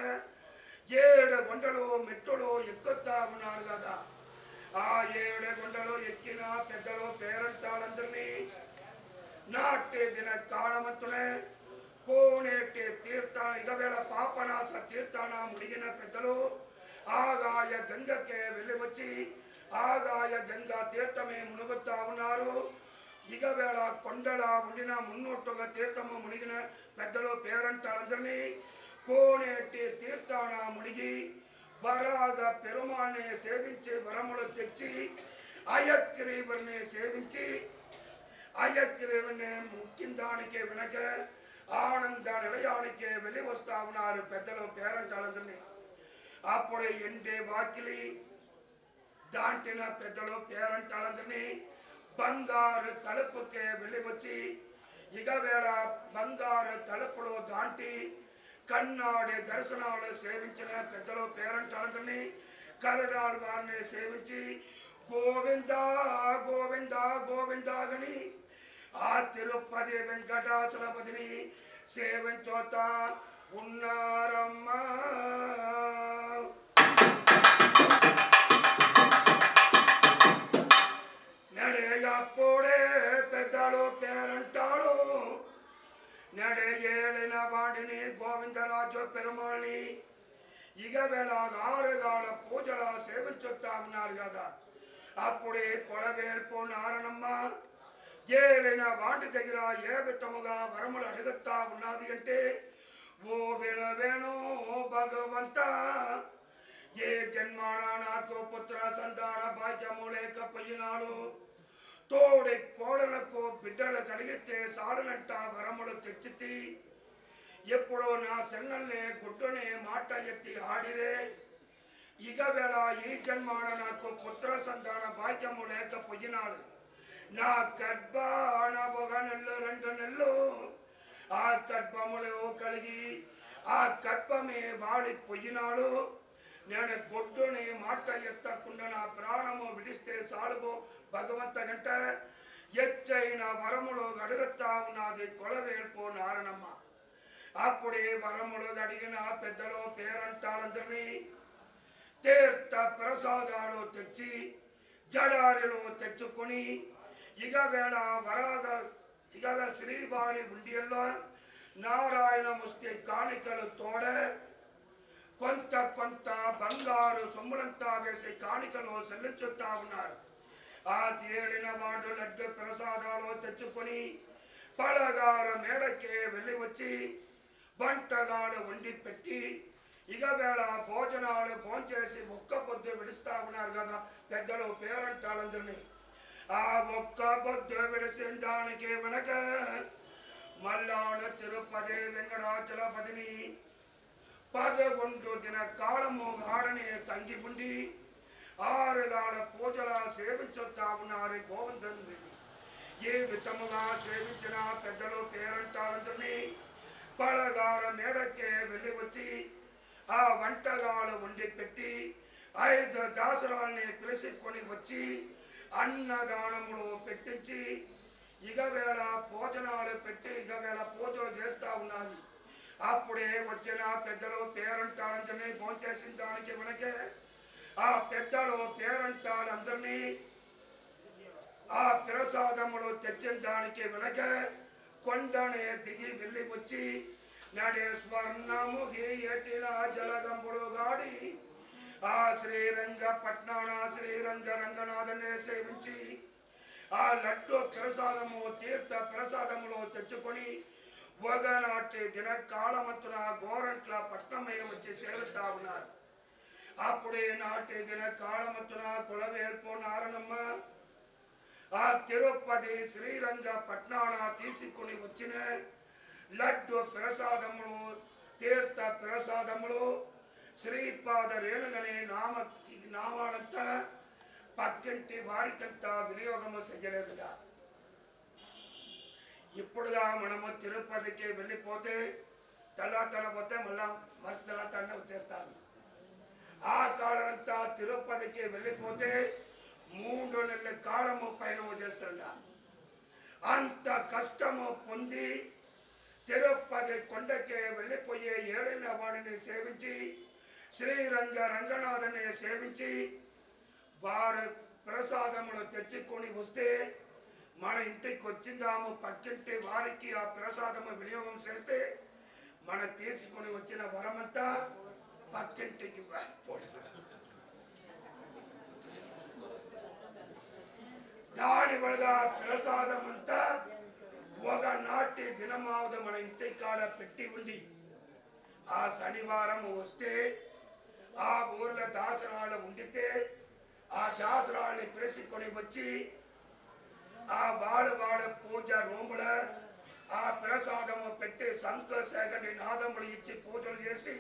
7 గుంటలు మెట్టులు ఎక్కుతా ఉన్నారు కదా. ఆ 7 కొండలు ఎక్కిన పెద్దలు పేరంటాలందరినీ నాట్య దిన కాలమంతునే కోనేటి తీర్థాన ఇగవేళ పాపనాశ తీర్థాన మునిగిన పెద్దలు ఆగాయ గంగకే వెళ్ళి వచ్చి ఆగాయ గంగా తీర్థమే మునుగుతా ఉన్నారు. ఇగవేళ కొండల ఉండిన మున్నోట్టుగా తీర్థము మునిగిన పెద్దలు పేరంటాలందరినీ కోనేటి తీర్థాన మునిగి వరాగ పెరుమాణ్ణి సేవించి వరములు తెచ్చి అయగ్రీవుని సేవించి అయగ్రీవుని ముఖ్యందానికే వెనక ఆనంద నిలయానికే వెళ్ళి వస్తా ఉన్నారు పెద్దలు పేరంటాలందరినీ. అప్పుడు ఎండే వాకిలి దాంటిన పెద్దలు పేరంటాలందరినీ బంగారు తలుపుకే వెళ్ళి వచ్చి ఇగవేళ బంగారు తలుపులు దాంటి కన్నాడి దర్శనాలు సేవించిన పెద్దలు పేరంటాలందరినీ కరుడాల్ వారిని సేవించి గోవింద గోవింద గోవిందాగని ఆ తిరుపతి వెంకటాచలపతిని సేవించోతా ఉన్నారమ్మా. నడేయప్పుడే పెద్దలు పేరంటాడు నడే ఏలిన వాడిని గోవిందరాజు పెరుమాళ్ళని ఇగవేళ 6 గాల పూజల సేవించుతా ఉన్నారు కదా. అప్పుడే కొడవేల్పు నారణమ్మ ఏలిన వాడి దగ్గర ఏ విధముగా వరములు అడుగుతా ఉన్నది అంటే ఓ వేణు భగవంత ఏ జన్మాన నాకు పుత్ర సంతాన భాగ్యము లేకపోయినాడు తోడి కోడలకు బిడ్డలు కలిగితే సాడనంట వరములు తెచ్చితి ఎప్పుడో నా సెన్నల్ని గుడ్డుని మాట ఎత్తి ఆడిరే ఇగవేళ ఈ జన్మాన నాకు పుత్ర సంతాన భాగ్యము లేకపోయినాడు నా గర్భాన 1 నెల 2 నెలలు ఆ గర్భములు కలిగి ఆ గర్భమే వాడిపోయినాడు నేను గొడ్డుని మాట ఎత్తకుండా నా ప్రాణము విడిస్తే సాలుబో భగవంత గంట ఎచ్చైన వరములు అడుగుతా ఉన్నది కొలవేల్పు నారణమ్మ. అప్పుడే వరములు అడిగిన పెద్దలు పేరంటాలందరినీ తీర్థ ప్రసాదాలు తెచ్చి జడారిలో తెచ్చుకొని ఇగవేళ వరాగ ఇగవేళ శ్రీవారి గుండియల్లో నారాయణ ముష్టి కాணிకలు తోడ కొంత కొంత బంగారు సొమ్ములంతా వేసి కాணிకలు చెల్లించుతా ఉన్నారు. ఆ తేలిన వాడు లడ్డు ప్రసాదాలు తెచ్చుకొని పలగార మేడకే వెళ్ళి వచ్చి వంటగాడు వండి పెట్టి ఇగవేళ భోజనాలు భోంచేసి ఒక్క పొద్దు విడుస్తా ఉన్నారు కదా పెద్దలు పేరంటాలందరినీ. ఆ ఒక్క పొద్దు విడిసిన దానికి వెనక మల్లాడ తిరుపతి వెంకటాచలపతిని 11 దిన కాలము గాడనే తంగి ఉండి 6 గాల పూజల సేవించుతా ఉన్నారు గోవిందుని. ఏ విధముగా సేవించిన పెద్దలు పేరంటాలందరినీ పలగార మేడకే వెళ్ళి వచ్చి ఆ వంటగాలు వండి పెట్టి 5 దాసరాల్ని పిలుచుకొని వచ్చి అన్నదానములు పెట్టించి ఇగవేళ భోజనాలు పెట్టి ఇగవేళ పూజలు చేస్తా ఉన్నది. అప్పుడే వచ్చిన పెద్దలు పేరంటాలందరినీ భోంచేసిన దానికి వెనకే ఆ పెద్దలు పేరంటాలందరినీ ఆ ప్రసాదములు తెచ్చిన దానికి వెనక కొండనే దిగి వెళ్ళి వచ్చి నడే స్వర్ణముగి ఎట్టిన జలగంబుడు గాడి ఆ శ్రీరంగ పట్నాన శ్రీరంగ రంగనాథనే సేవించి ఆ లడ్డు ప్రసాదము తీర్థ ప్రసాదములు తెచ్చుకొని ఒకనాటి దిన కాలమంతున గోరంట్ల పట్నమే వచ్చి చేరుతా ఉన్నారు. అప్పుడే నాటి దిన కాలమంతున కులవేల్పు నారణమ్మ ఆ తిరుపతి శ్రీరంగ పట్నాన తీసుకుని వచ్చిన లడ్డు ప్రసాదములు తీర్థ ప్రసాదములు శ్రీపాద రేణుగనే నామాలంతా పక్కింటి వారికంతా వినియోగము చెయ్యలేదుగా. ఇప్పుడుగా మనము తిరుపతికి వెళ్ళిపోతే తెల్లాతన పోతే మళ్ళా మస్తు తెల్లాతన వచ్చేస్తాను. ఆ కాలంతా తిరుపతికి వెళ్ళిపోతే 3 నెలల కాలము పయనము చేస్తుండ. అంత కష్టము పొంది తిరుపతి కొండకే వెళ్ళిపోయే ఏడైన వాడిని సేవించి శ్రీరంగ రంగనాథని సేవించి వారు ప్రసాదములు తెచ్చుకొని వస్తే మన ఇంటికి వచ్చిందాము పక్కింటి వారికి ఆ ప్రసాదము వినియోగం చేస్తే మన తీసుకొని వచ్చిన వరమంతా పక్కింటికి పొడిసారు. దాని వల్ల ప్రసాదం అంతా ఒకనాటి దినమావద మన ఇంటి కాడ పెట్టి ఉండి ఆ శనివారం వస్తే ఆ ఊర్లో దాసరాళ్ళు ఉండితే ఆ దాసరాళ్ళని పిలుచుకొని వచ్చి ఆ వాళ్ళ పూజ రూముల ఆ ప్రసాదము పెట్టి శంఖ సేగని నాదములు ఇచ్చి పూజలు చేసి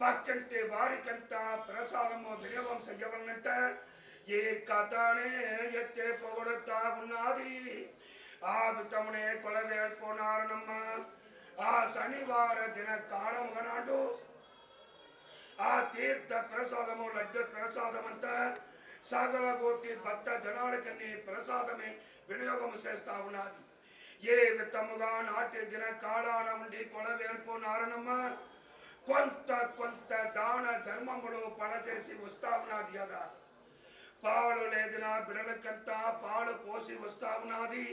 పక్కంటి వారికంతా ప్రసాదము వినియోగం చెయ్యవలంట ఏ కథనే ఎత్తే పొగడుతా ఉన్నది. ఆ విధమునే కొలవేల్పోనారనమ్మ. ఆ శనివార దిన కాలముగా నాడు ఆ తీర్థ ప్రసాదము లడ్డు ప్రసాదమంతా సగల కోటి భక్త జనాలకన్నీ ప్రసాదమే వినియోగం చేస్తా ఉన్నది. ఏ విధముగా నాటి దిన కాలాన ఉండి కొలవేల్పోనారనమ్మ. కొంత కొంత దాన ధర్మములు పనిచేసి వస్తా ఉన్నది కదా. పాలు లేదిన బిడలకంతా పాలు పోసి వస్తా ఉన్నది.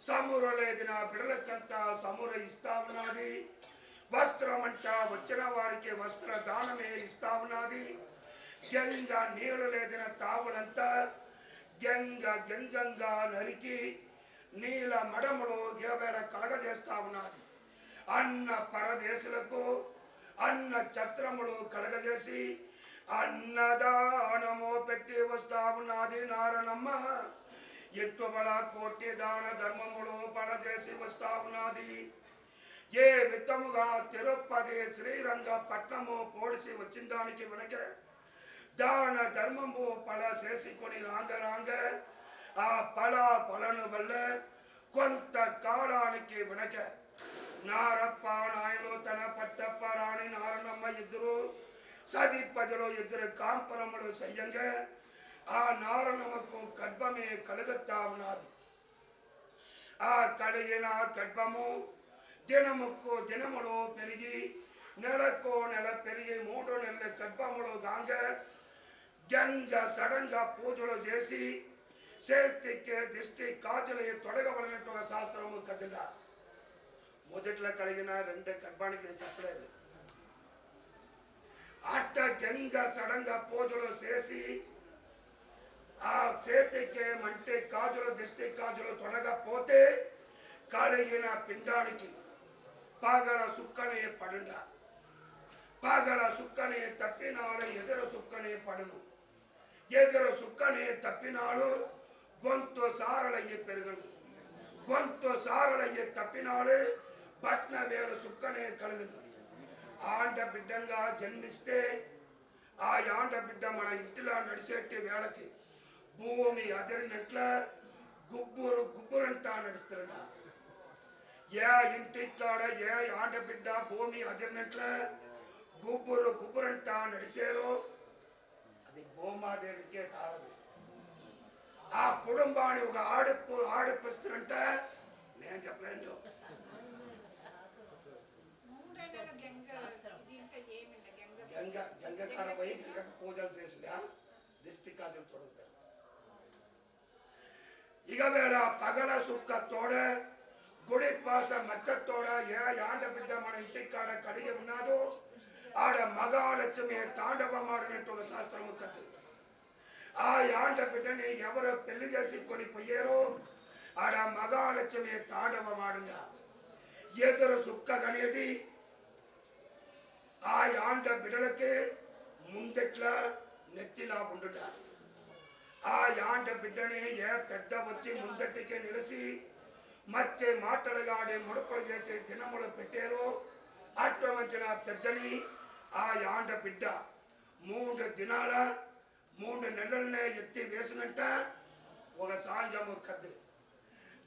సముర లేదిన బిడలకంతా సముర ఇస్తా ఉన్నది. వస్త్రం అంట వచ్చిన వారికి వస్త్ర దానమే ఇస్తా ఉన్నది. గంగ నీళ్ళు లేదిన తావులంతా గంగంగా నరికి నీళ్ళ మడములు గేవేళ కలగజేస్తా ఉన్నది. అన్న పరదేశులకు అన్న ఛత్రములు కలగజేసి అన్నదానము పెట్టి వస్తా ఉన్నది నారణమ్మ. ఎట్టుబడ కోటి దాన ధర్మములు పడచేసి వస్తా ఉన్నది. ఏ విధముగా తిరుపతి శ్రీరంగపట్నము పోడిసి వచ్చిన దానికి వెనక దాన ధర్మము పడ చేసుకొని రాంగ ఆ పలను వల్ల కొంత కాలానికి వెనక నారప్ప నాయను తన పట్టప్ప రాణి నారణమ్మ ఇద్దరు సదిపదిలో ఇద్దరు కాంపరములు చెయ్యంగా ఆ నారణమ్మకు గర్భమే కలుగుతా ఉన్నది. ఆ కలిగిన గర్భము దినముకు దినములు పెరిగి నెలకు నెల పెరిగి 3 నెలల గర్భములు గాంగ గంగ సడంగా పూజలు చేసి చేతికి దిష్టి కాజులు తొడగవలనటువంటి శాస్త్రము కదిలా. మొదట్లో కలిగిన 2 గర్భానికి నేను చెప్పలేదు. అట్ట గంగ సడంగా పూజలు చేసి ఆ చేతికి మంటే కాజులు దిష్టి కాజులు తొడగపోతే కలిగిన పిండానికి పగల సుక్కనే పడుండ. పగల సుక్కనే తప్పినాడు ఎదురు సుక్కనే పడును. ఎదురు సుక్కనే తప్పినాడు గొంతు సారలయ్యే పెరుగును. గొంతు సారలయ్యే తప్పినాడు బట్న వేలు సుక్కనే కలుగును. ఆండ బిడ్డంగా జన్మిస్తే ఆ ఆండ బిడ్డ మన ఇంటిలో నడిచేటి వేళకి భూమి అదిరినట్ల గుబ్బురంటా నడుస్తాడ. ఏ ఇంటి కాడ ఏ ఆండ బిడ్డ భూమి అదిరినట్ల గుబ్బురంటా నడిచేరో అది భూమాదేవికే తాళదు. ఆ కుటుంబాన్ని ఒక ఆడిపిస్తారంట. నేను చెప్పలేను. గంగ కాడ పోయి గంగకు పూజలు చేసిన దిష్టి కాజలు తొడుగుతారు. ఇక వేళ పగల సుక్క తోడ గుడి పాస మచ్చతోడ ఏ ఆడబిడ్డ మన ఇంటి కాడ కలిగి ఉన్నాదో ఆడ మగాలక్ష్మి తాండవమాడినట్టు ఒక శాస్త్రము కథ. ఆ ఆడబిడ్డని ఎవరు పెళ్లి చేసి కొని పోయారో ఆడ మగాలక్ష్మి తాండవమాడిందా. ఎదురు సుక్క అనేది ఆ ఆండ బిడ్డలకి ముందెట్లా నెత్తిలా ఉండుట. ఆ ఆండ బిడ్డని ఏ పెద్ద వచ్చి ముందటికి నిలిచి మచ్చే మాటలుగాడి ముడుపులు చేసే దినములు పెట్టారో అట్ట వచ్చిన పెద్దని ఆ ఆండ బిడ్డ 3 దినాల 3 నెలలనే ఎత్తి వేసినంట ఒక సాంజము కద్దు.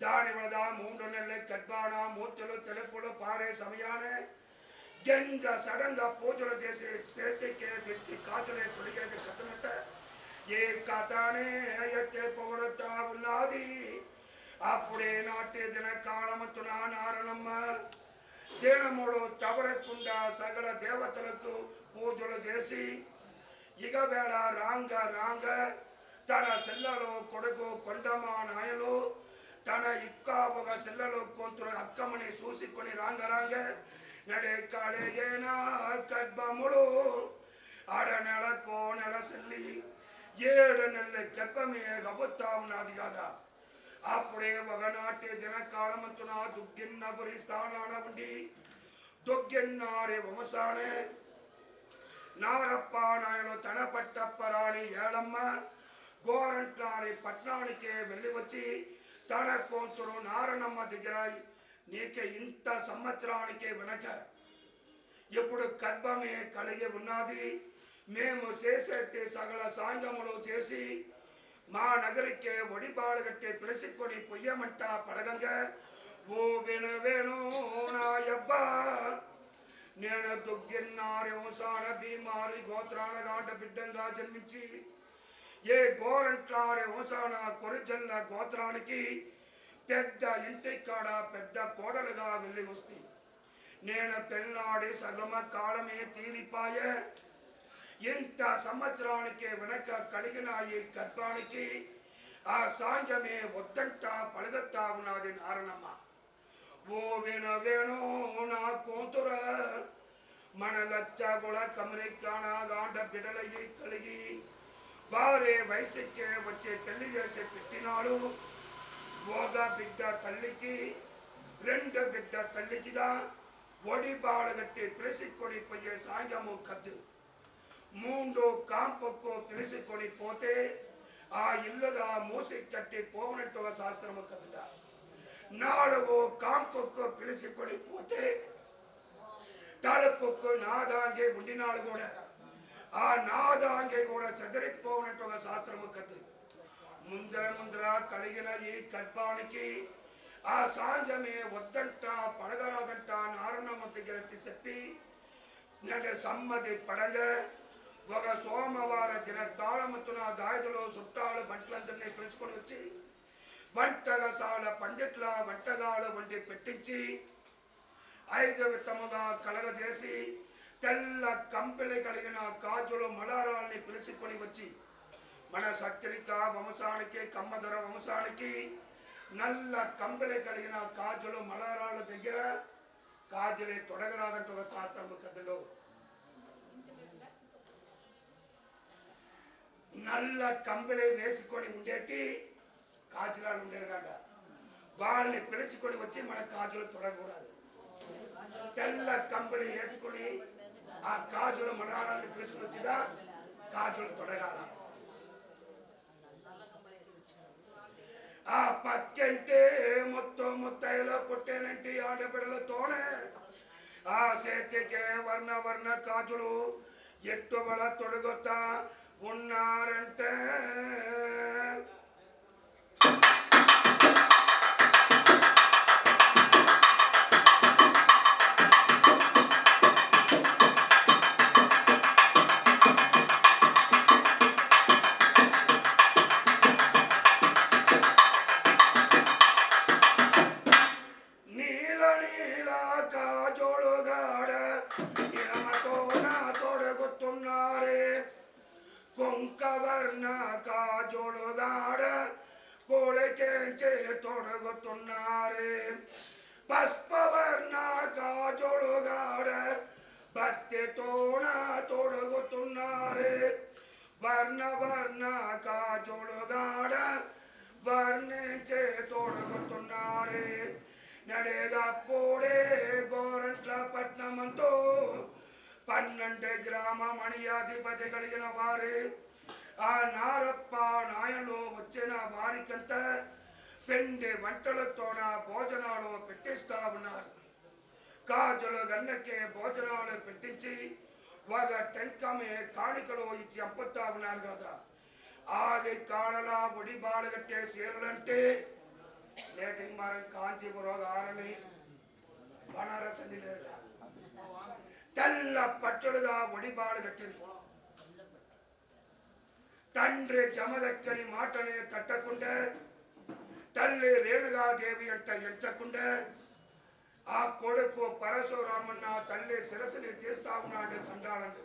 దాని వల్ల 3 నెలల గర్భాన మూర్తులు తెలుపులు పారే సమయానే గంగ సడంగా పూజలు చేసే చేతికి దిష్టి కాజులే తొడిగేది కథనట్ట. ఏ కథనే ఎత్తే పొగడుతా ఉన్నది. అప్పుడే నాటి దిన కాలమంతున నారణమ్మ దినములు తవరకుండా సకల దేవతలకు పూజలు చేసి ఇక వేళ రాంగ తన సెల్లలో కొడుకు కొండమా నాయలు తన ఇక్కాబొగ సెల్లలో కొంతురు అక్కమని చూసుకొని రాంగ నడే కాళేగేన గర్భముడు ఆడ నెలకో నెల సెల్లి 7 నెలల గర్భమే గబుతా ఉన్నది కదా. అప్పుడే ఒకనాటి దినకాలమంతున దుగ్గిన్నపురి స్థానాన ఉండి దుగ్గిన్నారే వంశానే నారప్ప నాయను తన పట్టప్పరాని ఏళమ్మ గోరంట్లారి పట్నానికే వెళ్ళి వచ్చి తన కూతురు నారణమ్మ దగ్గర నీకే ఇంత సంవత్సరానికే వెనక ఇప్పుడు గర్భమే కలిగి ఉన్నది. మేము చేసేటి సగల సాంగములు చేసి మా నగరికే ఒడిపాడు కట్టి పిలిచికొని పొయ్యమంట పడగంగా ఓ వేణు నాయబ్బా నేను దుగ్గిన్నారి వంశాన భీమారి గోత్రాన గాండ బిడ్డంగా జన్మించి ఏ గోరంట్లారి వంశాన కొరిజల్ల గోత్రానికి పెద్ద ఇంటి కాడ పెద్ద కోడలుగా వెళ్ళి వస్తే నేను పెళ్ళాడి సగమ కాలమే తీరిపాయే. ఇంత సంవత్సరానికి వెనక కలిగిన ఈ గర్భానికి ఆ సాంగమే వద్దంట పడగత్తా ఉన్నది నారణమ్మ. ఓ వేణు నా కూతుర మన లచ్చ కూడా కమరికాన గాండ బిడలయ్యి కలిగి వారే వయసుకే వచ్చే పెళ్లి చేసి పెట్టినాడు. ఒక బిడ్డ తల్లికి 2 బిడ్డ తల్లికిదా ఒడి బాడగట్టి పిలిచికొని పోయే సాంగము కద్దు 3 కాంపొక్కు పిలిచికొని పోతే ఆ ఇల్లుగా మూసి కట్టి పోవనట్టు ఒక శాస్త్రము కదుడా. 4 కాంపొక్కు పిలిచికొని పోతే తలపొక్కు నాదాంగే ఉండినాడు కూడా ఆ నాదాంగే కూడా చెదరిపోవనట్టు ఒక శాస్త్రము కద్దు. ముందర కలిగిన ఈ గర్భానికి ఆ సాంగమే వద్దంట పడగరాదంట నారణమ్మ దగ్గర చెప్పి నేను సమ్మతి పడగ ఒక సోమవార దిన కాలమతున దాయదులో చుట్టాలు బంట్లందరినీ పిలుచుకొని వచ్చి వంటగసాల పండిట్ల వంటగాలు వండి పెట్టించి 5 విత్తముగా కలగజేసి తెల్ల కంపెలి కలిగిన కాజులు మలారాల్ని పిలుచుకొని వచ్చి మన సత్రిక వంశానికి కమ్మదొర వంశానికి నల్ల కంపెలి కలిగిన కాజులు మలారాల దగ్గర కాజులే తొడగరాదంటే ఒక శాస్త్రము కథలో నల్ల కంపెలి వేసుకొని ఉండేటి కాజులాలు ఉండేరు కదా వాళ్ళని పిలుచుకొని వచ్చి మన కాజులు తొడగకూడదు. తెల్ల కంపెలి వేసుకొని ఆ కాజుల మలారాన్ని పిలుచుకొని వచ్చిదా కాజులు తొడగాల. ఆ పక్కంటే మొత్తం ముత్తైలో పుట్టేనంటి ఆడబిడలతోనే ఆ చేతికే వర్ణ కాజులు ఎట్టుబడ తొడగొత్తా ఉన్నారంటే కుంకవర్ణ కాజోడుగాడ కోడకెంచే తొడగుతున్నారే. పస్పవర్ణ కాజోడుగాడ భక్తితోన తొడగుతున్నారే. వర్ణ కాజోడుగాడ వర్ణించే తొడగుతున్నారే. నడేగప్పుడే గోరంట్ల పట్నమంతో 12 గ్రామ మణియాధిపతి కలిగిన వారే ఆ నారప్ప నాయలు వచ్చిన వారికంత పిండి వంటలతోన భోజనాలు పెట్టిస్తా ఉన్నారు. కాజులు గన్నకే భోజనాలు పెట్టించి ఒక టెంకమే కాணிకలు ఇచ్చి అంపుతా ఉన్నారు కదా. ఆది కాడల ఒడి బాడగట్టే సీరలంటే నేటికి మరి కాంచీపురం ఆరని బనారస్ అని లేదా తెల్ల పట్టుడుగా ఒడిబాడు కట్టింది. తండ్రి జమదక్కని మాటనే తట్టకుండా తల్లి రేణుగాదేవి అంట ఎంచకుండా ఆ కొడుకు పరశురామన్న తల్లి శిరస్సుని తీస్తా ఉన్నాడు సండాలండు.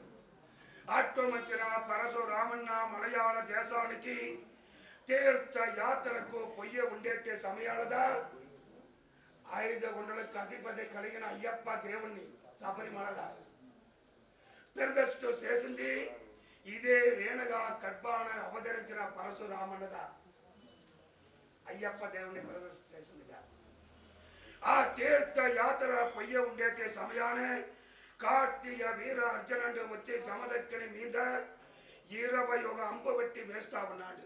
అట్టు మంచిన పరశురామన్న మలయాళ దేశానికి ತೀರ್ಥ ಯಾತ್ರಕ್ಕೂ ಪೊಯ್ಯ ಉಂಡೇಟೆ ಸಮಯದ 5 గుండలకు అధిపతి కలిగిన అయ్యప్ప దేవుణ్ణి శబరిమల ప్రదర్శన చేసింది ఇదే రేణగా కడ్బాణ అవతరించిన పరశురామన్నద అయ్యప్ప దేవుని ప్రదర్శన చేసిందిగా ఆ తీర్థ యాత్ర పొయ్య ఉండేటే సమయానే కార్తీయ వీర అర్జునుడు వచ్చి జమదగ్ని మీద 21 అంపు పెట్టి వేస్తా ఉన్నాడు.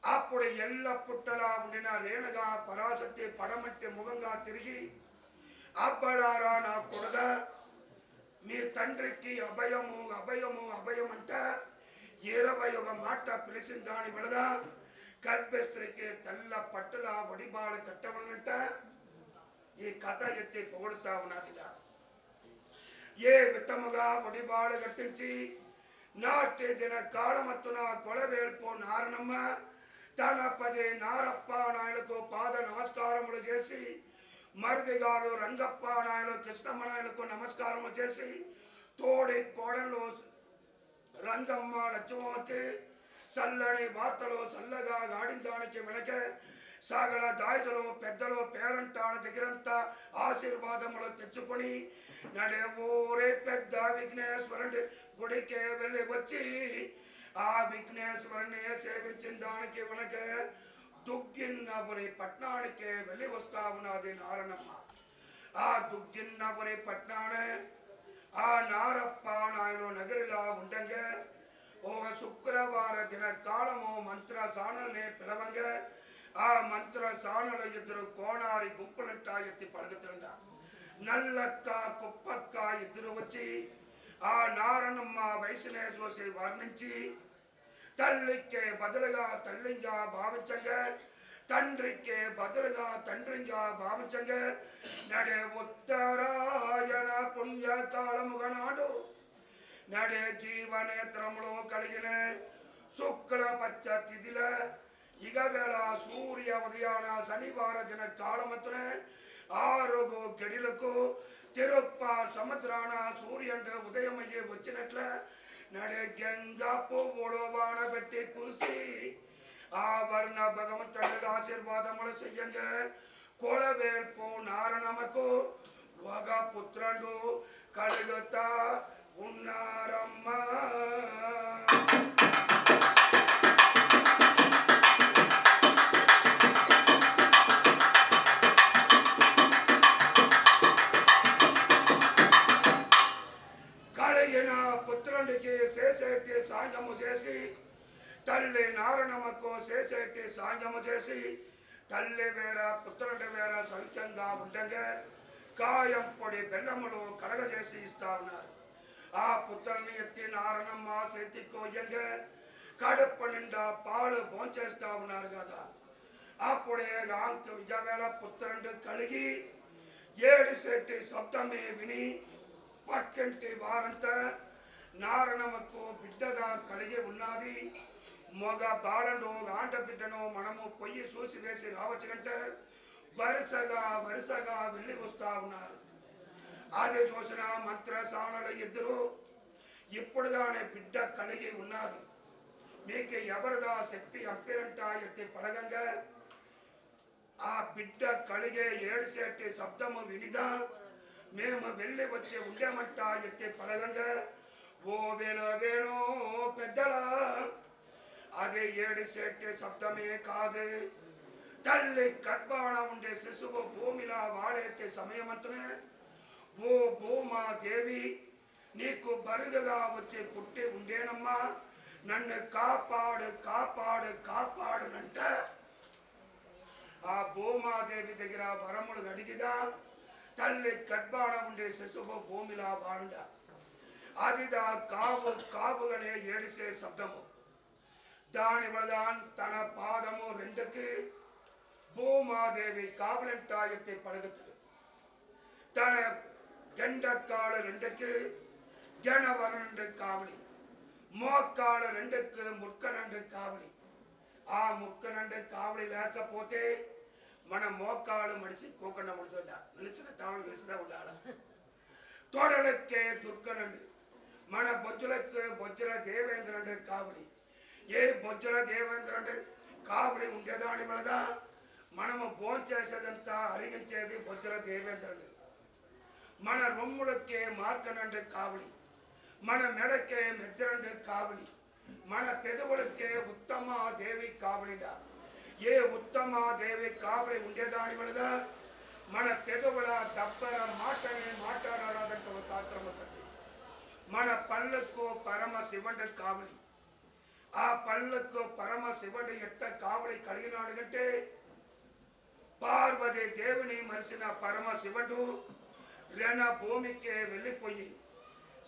అప్పుడు ఎల్ల పుట్టలా ఉండిన రేణగా పరాశక్తి పడమట్టి ముఖంగా తిరిగి అబ్బడారా నా కొడుక మీ తండ్రికి అభయము అభయము అభయం అంట 21 మాట పిలిచిన దాని విడద గర్భస్త్రీకి తెల్ల పట్టుల ఒడిబాలు కట్టమనంట ఈ కథ ఎత్తి పొగుడుతా ఉన్నదిగా. ఏ విత్తముగా ఒడిబాలు కట్టించి నాటి దిన కాళమత్తున కొలవేల్పు నారణమ్మ తన 10 నారప్ప నాయనకు పాద నమస్కారములు చేసి మరుదిగారు రంగప్ప నాయన కృష్ణమ్మ నాయనకు నమస్కారము చేసి తోడి కోడలు రంగమ్మ లక్ష్మమ్మకి చల్లని వార్తలు చల్లగా గాడిందానికి వెనక సగల దాయిదులు పెద్దలు పేరంటాల దగ్గరంతా ఆశీర్వాదములు తెచ్చుకొని నడే ఊరే పెద్ద విఘ్నేశ్వరుడి గుడికి వెళ్ళి వచ్చి ఆ విఘ్నేశ్వరుని సేవించిన దానికి వెనక దుగ్గిన్నపురి పట్టణానికి వెళ్ళి వస్తా ఉన్నది నారణమ్మ. ఆ దుగ్గిన్నపురి పట్టణానే ఆ నారప్ప నాయన నగరిలా ఉండగా ఒక శుక్రవార దిన కాలము మంత్ర సానల్ని పిలవంగా ఆ మంత్ర సానలు 2 కోణారి గుంపులంట ఎత్తి పలుకుతుండ నల్లక్క కుప్పక్క 2 వచ్చి ఆ నారణమ్మ వయసునే చూసి వర్ణించి తల్లికి బదులుగా తల్లిగా భావించగా తండ్రికి బదులుగా తండ్రిగా భావించగా నడే ఉత్తరాయణ పుణ్యకాలముగా నాడు నడే జీవనేత్రములో కలిగిన శుక్ల పచ్చ తిథిల ఇగవేళ సూర్య ఉదయాన శనివార దిన కాలమతున 6 గడిలకు తిరుప్ప సముద్రాన సూర్యుడు ఉదయమయ్యే వచ్చినట్ల నడే గంగా పువ్వులో వాన పెట్టి కురిసి ఆ వర్ణ భగవంతుడి ఆశీర్వాదములు చెయ్యంగా కొలవేల్పు నారణమ్మకు ఒక పుత్రుడు కలుగుతా ఉన్నారమ్మా. కలిగిన పుత్రుడికి చేసేటి సాంగము చేసి తల్లి నారణమ్మకు చేసేటి సాంగము చేసి తల్లి వేర పుత్రుడి వేర సంఖ్యంగా ఉండగా కాయం పొడి బెల్లములు కడగజేసి ఇస్తా ఉన్నారు. ఆ పుత్రుని ఎత్తి నారణమ్మ చేతికోయంగా కడుపు నిండా పాలు భోంచేస్తా ఉన్నారు కదా. అప్పుడే ఇగవేళ పుత్రుడు కలిగి 7 సెట్టి శబ్దమే విని పక్కింటి వారంతా నారణమ్మకు బిడ్డగా కలిగి ఉన్నది. మగ బాలను ఆంటబిడ్డను మనము పొయ్యి చూసి వేసి రావచ్చు కంటే వరుసగా వరుసగా వెళ్ళి వస్తా ఉన్నారు. అది చూసిన మంత్రసానులు 2 ఇప్పుడు దాని బిడ్డ కలిగి ఉన్నది మీకు ఎవరిదా చెప్పి అంపేరంట ఎత్తి పలగంగా ఆ బిడ్డ కలిగే 7 సెట్టి శబ్దము వినిదా మేము వెళ్ళి వచ్చి ఉండేమంట ఎత్తి పలగంగా ఓ వేణు వేణు పెద్దల అదే 7 సెట్టి శబ్దమే కాదు. తల్లి గర్భాన ఉండే శిశువు భూమిలా వాడేటే సమయమంతనే ఓ భూమా దేవి నీకు బరుగగా వచ్చి పుట్టి ఉండేనమ్మా నన్ను కాపాడు కాపాడు కాపాడునంట ఆ భూమాదేవి దగ్గర వరములు అడిగిదా తల్లి గర్భాన ఉండే శిశువు భూమిలా వాడుండ అదిదా కావు కావుగానే ఏడిసే శబ్దము. దాని వల్ల తన పాదము 2కి భూమాదేవి కావులంట ఎత్తి పలుకుతుంది. తన గండకాలు 2కి జనవరణుడు కావలి మోకాలు 2కి ముక్కనండు కావలి. ఆ ముక్కనండు కావలి లేకపోతే మన మోకాలు మడిసి కోకుండా ముడుతుండ నిలిచిన తాను నిలిచిదా ఉండాల. తోడలకే దుర్గనండు మన బొజ్జులకు బొజ్జుల దేవేంద్రుడు కావలి ఏ బొజ్జల దేవేంద్రుడు కావలి ఉండేదాని వలన మనము భోంచేసేదంతా అరిగించేది బొజ్జల దేవేంద్రుడు. మన రొమ్ములకే మార్కనంటే కావలి, మన మెడకే మెద్దరంటే కావలి, మన పెదవులకే ఉత్తమ దేవి కావలిడా. ఏ ఉత్తమ దేవి కావలి ఉండేదాని వలన మన పెదవుల దబ్బర మాటనే మాట్లాడాలంటే ఒక శాస్త్రం కది. మన పళ్ళకు పరమ శివుడు కావలి. ఆ పళ్ళకు పరమ శివుడు ఎట్ట కావలి కలిగినాడు అంటే పార్వతి దేవుని మరిసిన పరమ శివుడు రణ భూమికే వెళ్ళిపోయి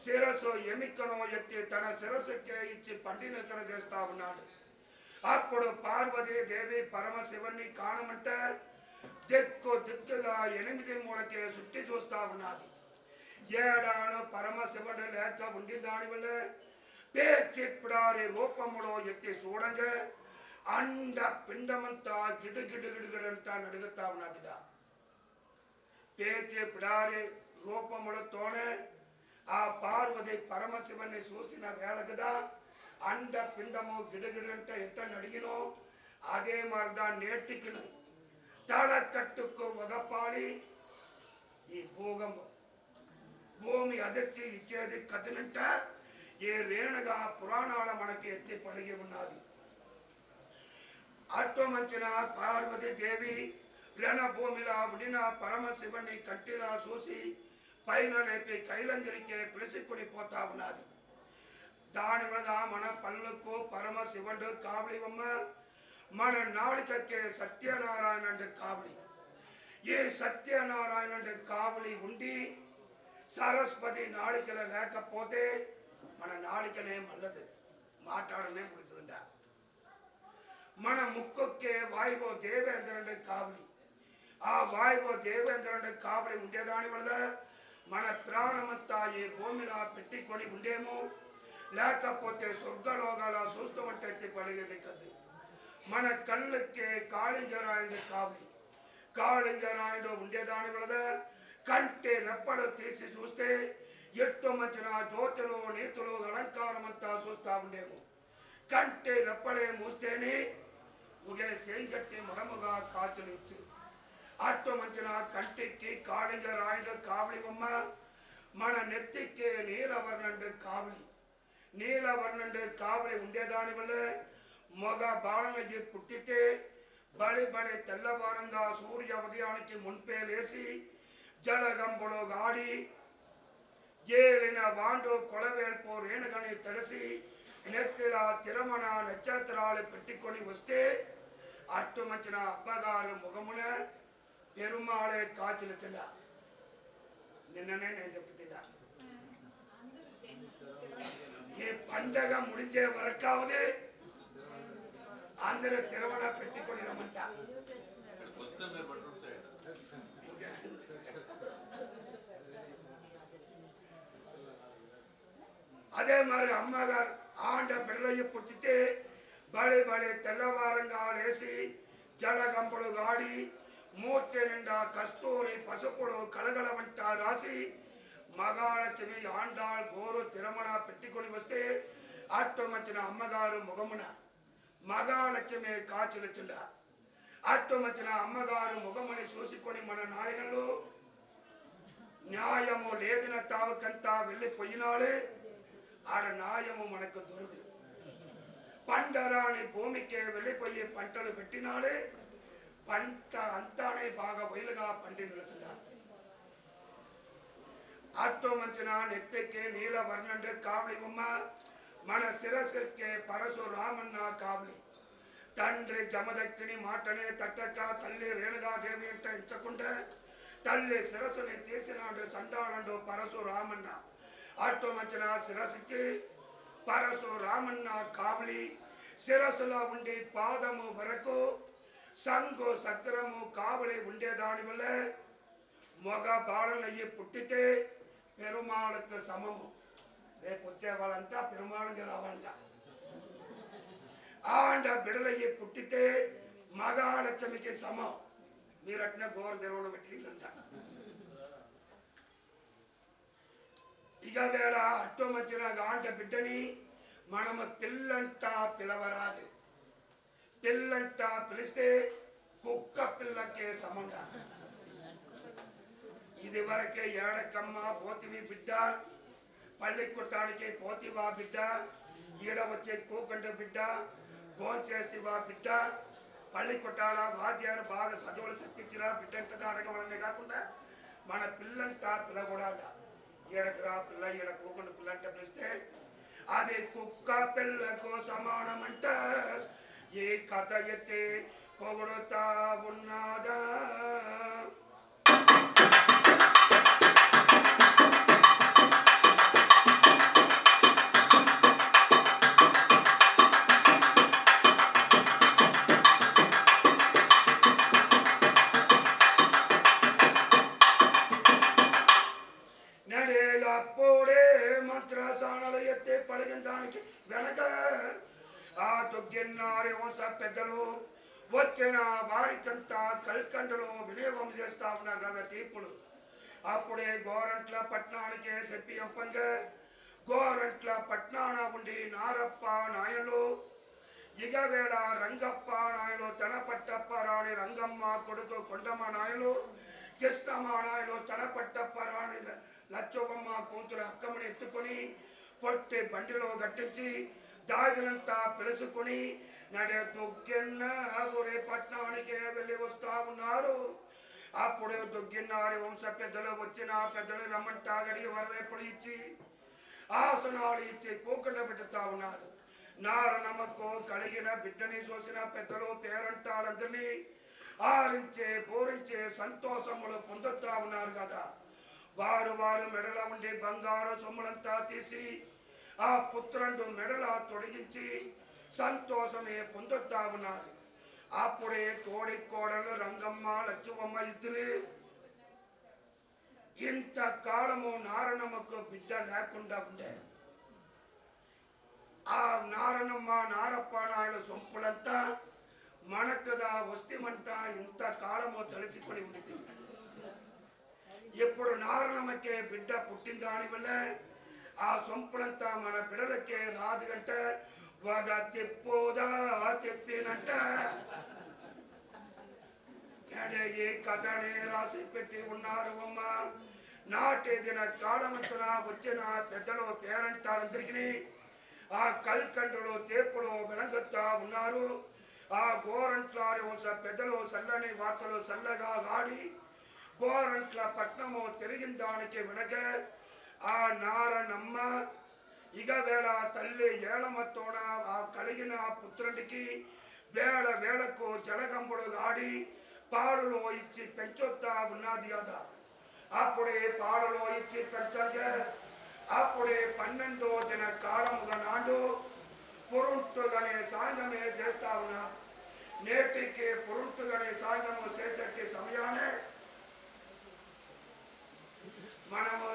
శిరస్సు ఎమికను ఎత్తి తన శిరస్సుకే ఇచ్చి పండినతన చేస్తా ఉన్నాడు. అప్పుడు పార్వతి దేవి పరమశివుని కాణమంటే దిక్కుగా 8 మూలకే చుట్టి చూస్తా ఉన్నది. ఏడాను పరమశివుడు లేక ఉండి దాని వల్ల పేచిప్పిడారి రూపములో ఎత్తి చూడంగా అండ పిండమంతా గిడుగిడుగిడుగిడంతా నడుగుతా ఉన్నదిగా. పేచి పిడారి రూపములతోనే ఆ పార్వతి పరమశివుని చూసిన వేళ కదా అండ పిండము గిడగిడంటే ఎట్ట నడిగినో అదే మరదా నేటికిను తల కట్టుకు వగపాలి ఈ భోగము భూమి అదర్చి ఇచ్చేది కథనంట ఏ రేణుగా పురాణాల మనకి ఎత్తి పలిగి ఉన్నది. అట్టు మంచిన పార్వతి దేవి రణభూమిలా ఉండిన పరమశివుని కంటిలా చూసి పైన లేపి కైలంజరికే పిలుచుకుని పోతా ఉన్నది. దాని వల్ల మన పనులకు పరమశివుడు కావలివమ్మ, మన నాడికకే సత్యనారాయణ కావలి. ఏ సత్యనారాయణ కావలి ఉండి సరస్వతి నాడికల లేకపోతే మన నాడికనే మల్లదు, మాట్లాడనే ముడుతుంద. మన ముక్కుకే వాయువు దేవేంద్రుడు కావలి. ఆ వాయువు దేవేంద్రుడు కావలి ఉండేదాని వల్ల మన ప్రాణమంతా ఈ భూమిలా పెట్టుకొని ఉండేమో, లేకపోతే స్వర్గలోగాల చూస్తామంటే ఎత్తి పలిగేది కద్దు. మన కళ్ళకే కాళింగరాయుడు కావలి. కాళింగరాయుడు ఉండేదాని వల్ల కంటి రెప్పలు తీసి చూస్తే ఎట్టు మంచిన జ్యోతులు నీతులు అలంకారం అంతా చూస్తా ఉండేము. కంటి రెప్పలే మూస్తేనే ఒకే సేంగట్టి మడముగా కాచునిచ్చు. అట్టు మంచిన కంటికి కాళింగరాయుడు కావలివమ్మ, మన నెత్తికి నీలవర్ణుడు కావలి. నీలవర్ణుడు కావలి ఉండేదాని వల్ల మగ బాణమయ్యి పుట్టితే బలి బలి తెల్లవారంగా సూర్య ఉదయానికి మున్పే లేసి జలగంబులో గాడి ఏలిన వాండు కొలవేల్పు రేణుగని తెలిసి నెత్తిల తిరుమణ నక్షత్రాలు పెట్టుకొని వస్తే అట్టు మంచిన అబ్బగారు ముఖమున పెరుమాళే కాచిన చెండ. నిన్ననే నేను చెప్తున్నా, ఈ పండగ ముడించే వరకావది అందరూ తిరుమల పెట్టుకొని రమ్మంట. అదే మరి అమ్మగారు ఆండ బిడ్డలయ్యి పుట్టితే బడి బడి తెల్లవారంగా లేసి జలగంపలు గాడి మూర్తి నిండా కస్తూరి పసుపుడు కలగల వంట రాసి మగాలక్ష్మి ఆండాళ్ గోరు తిరుమణ పెట్టుకొని వస్తే అట్టు మంచిన అమ్మగారు ముఖమున మగాలక్ష్మి కాచులచిండ. అట్టు మంచిన అమ్మగారు ముఖముని చూసుకొని మన నాయనలు న్యాయము లేదిన తావుకంతా వెళ్ళిపోయినాడే ఆడ న్యాయము మనకు దొరకదు. పండరాని భూమికే వెళ్ళిపోయి పంటలు పెట్టినాడే పంట అంతానే బాగా వైలుగా పండి నిలసింద. అట్టు మంచిన నెత్తికి నీలవర్ణుడు కావలివమ్మ, మన శిరస్సుకే పరశురామన్న కావలి. తండ్రి జమదక్కిని మాటనే తట్టక తల్లి రేణుగాదేవి అంట ఇచ్చకుండా తల్లి శిరస్సుని తీసినాడు సండాలండు పరశురామన్న. అట్టు మంచిన శిరస్సుకి పరశురామన్న కావలి. శిరస్సులో ఉండి పాదము వరకు సంగు సక్రము కావలి ఉండేదాని వల్ల మొగ బాలనయ్యి పుట్టితే పెరుమాళకు సమము. రేపు వచ్చే వాళ్ళంతా పెరుమాళంగా రావాలంట. ఆండ బిడలయ్యి పుట్టితే మగాలక్ష్మికి సమం. మీరు అట్నే గోర తెరవడం పెట్టిందంట. ఇక వేళ అట్టు మంచిన ఆంట బిడ్డని మనము పిల్లంటా పిలవరాదు. పిల్లంటా పిలిస్తే కుక్క పిల్లకే సమంగా. ఇది వరకే ఏడకమ్మ పోతివి బిడ్డ, పల్లి కుట్టానికి పోతివా బిడ్డ, ఈడ వచ్చే కూకండ బిడ్డ, భోంచేస్తివా బిడ్డ, పల్లి కుట్టాల వాద్యాలు బాగా చదువులు చెప్పించిరా బిడ్డ అంటది అడగవాలనే కాకుండా మన పిల్లంటా పిల్ల కూడా ఈడకు రా పిల్ల, ఈడ కూకుండా పిల్ల అంటే పిలిస్తే అది కుక్క పిల్లకు సమానమంట. ఏ కథ ఎత్తే పొగుడుతా ఉన్నదా. నడేలప్పుడే మంత్రసానాలు ఎత్తే పలికిన దానికి వెనక ఆ తొగ్గిన్నారి వంశ పెద్దలు వచ్చిన వారికంతా కల్కండలో వినియోగం చేస్తా ఉన్నారు కదా తీర్పులు. అప్పుడే గోరంట్ల పట్టణానికి చెప్పి ఎంపంగా గోరంట్ల పట్టణాన ఉండి నారప్ప నాయలు, ఇగవేళ రంగప్ప నాయలు, తనపట్టప్ప రాణి రంగమ్మ కొడుకు కొండమ్మ నాయలు, కృష్ణమ్మ నాయలు, తనపట్టప్ప రాణి లచ్చోబమ్మ కూతురు అక్కమ్మని ఎత్తుకొని పొట్టి బండిలో గట్టించి దాగినంతా పిలుచుకుని నడే దుగ్గిన్న ఊరే పట్టణానికి వెళ్ళి వస్తా ఉన్నారు. అప్పుడు దుగ్గిన్నారి వంశ పెద్దలు వచ్చిన పెద్దలు రమ్మంటా గడిగి వరవేపులు ఇచ్చి ఆసనాలు ఇచ్చి కూకలు పెట్టుతా ఉన్నారు. నారణమ్మకు కలిగిన బిడ్డని చూసిన పెద్దలు పేరంటాలందరినీ ఆరించే పూరించే సంతోషములు పొందుతా ఉన్నారు కదా. వారు వారు మెడల ఉండి బంగారు సొమ్ములంతా తీసి ఆ పుత్రుడు మెడల తొడిగించి సంతోషమే పొందుతా ఉన్నారు. అప్పుడే తోడి కోడలు రంగమ్మ లచ్చువమ్మ ఇద్దరు ఇంత కాలము నారణమ్మకు బిడ్డ లేకుండా ఉండే. ఆ నారణమ్మ నారప్ప నాయుడు సొంపులంతా మనకుదా వస్తేమంట ఇంత కాలము తలసికొని ఉండి ఇప్పుడు నారణమ్మకే బిడ్డ పుట్టిన దాని వల్ల ఆ సొంపులంతా మన బిడ్డలకే రాదు గంట వగ తెప్పోదా తెప్పినంట. ఏ కథనే రాసి పెట్టి ఉన్నారు అమ్మ. నాటి దిన కాలమంతున వచ్చిన పెద్దలు పేరంటాలందరికీ ఆ కల్కండలో తేపులో వెనగొత్తా ఉన్నారు. ఆ గోరంట్లారి వంశ పెద్దలు చల్లని వార్తలు చల్లగా ఆడి గోరంట్ల పట్నము తిరిగిన దానికి వెనక ఆ నారణమ్మ ఇక వేళ తల్లి ఏళమతోన ఆ కలిగిన పుత్రుడికి వేళ వేళకు జలగంబుడు ఆడి పాడులో ఇచ్చి పెంచొత్తా ఉన్నది కదా. అప్పుడే పాడులో ఇచ్చి పెంచగా అప్పుడే 12వ దిన కాలముగా నాడు పురుంటుగానే సాంగమే చేస్తా ఉన్నా. నేటికి పురుంటుగానే సాంగము చేసేటి సమయానే మనము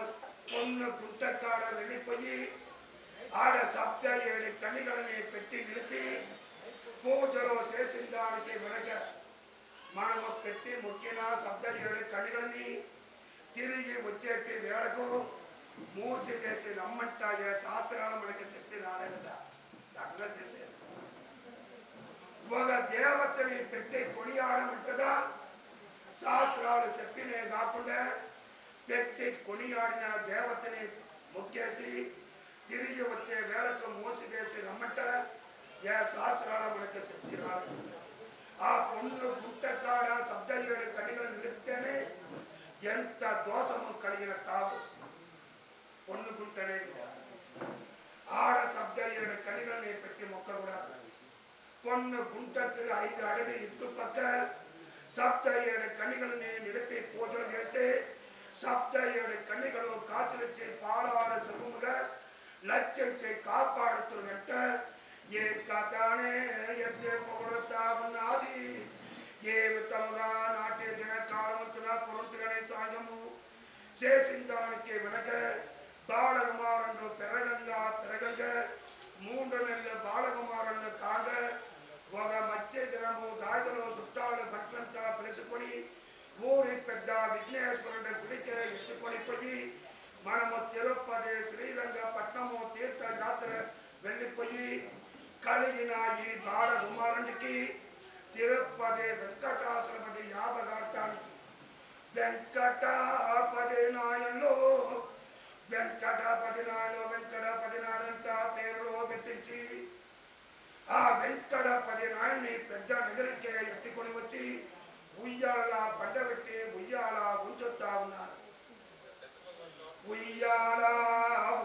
కొన్న గుంటకాడ వెళ్ళిపోయి ఆడ 7 కన్నికలని పెట్టి నిలిపి పూజలో చేసిన దానికి వెనక మనము పెట్టి మొక్కిన 7 కన్నికలని తిరిగి వచ్చేటి వేళకు మూసి వేసి రమ్మంట. ఏ శాస్త్రాలు మనకి చెప్పి రాలేదట, అట్లా చేశారు. ఒక దేవతని పెట్టి కొనియాడమంటదా శాస్త్రాలు చెప్పినే కాకుండా పెట్టి కొనియాడిన దేవతని మొక్కేసి తిరిగి వచ్చే వేళకు మూసివేసి రమ్మంట. ఏ శాస్త్రాలు మనకి శక్తి రాలేదు. ఆ పొన్ను గుంటకాడ 7 కన్నికలు నిలిపితేనే ఎంత దోషము కలిగిన తావు. పొన్ను గుంట అనేది ఆడ 7 కన్నికలని పెట్టి మొక్క కూడా పొన్ను గుంటకు 5 అడుగు ఇటు పక్క 7 కన్నికలని నిలిపి పూజలు చేస్తే 7 కన్నికలు కాచులొచ్చే పాలార సుఖముగా లక్ష్యంచే కాపాడుతున్నట్ట. ఏ కథనే ఎత్తే పొగడుతా ఉన్నది. ఏ విధముగా నాటే దిన కాలమంతున పురుంటుగానే సాగము చేసిన దానికి వెనక బాలకుమారుడు పెరగంగా 3 నెలల బాలకుమారుడు కాగా ఒక మధ్య దినము దాయిలో చుట్టాలు బట్టలంతా పిలుచుకొని ఊరి పెద్ద విఘ్నేశ్వరుడి గుడికి ఎత్తుకొని పోయి మనము తిరుపతి శ్రీరంగపట్నము తీర్థయాత్ర వెళ్ళిపోయి కలిగిన ఈ బాలకుమారునికి తిరుపతి వెంకటాచలపతి యాభగార్థానికి వెంకటాపతి నాయంలో వెంకటాపతి నాయంట పేరులో పెట్టించి ఆ వెంకటపతి నాయన్ని పెద్ద నగరికే ఎత్తుకొని వచ్చి ఉయ్యాల పండబెట్టి ఉయ్యాల ఉంచుతా ఉన్నారు. ఉయ్యాల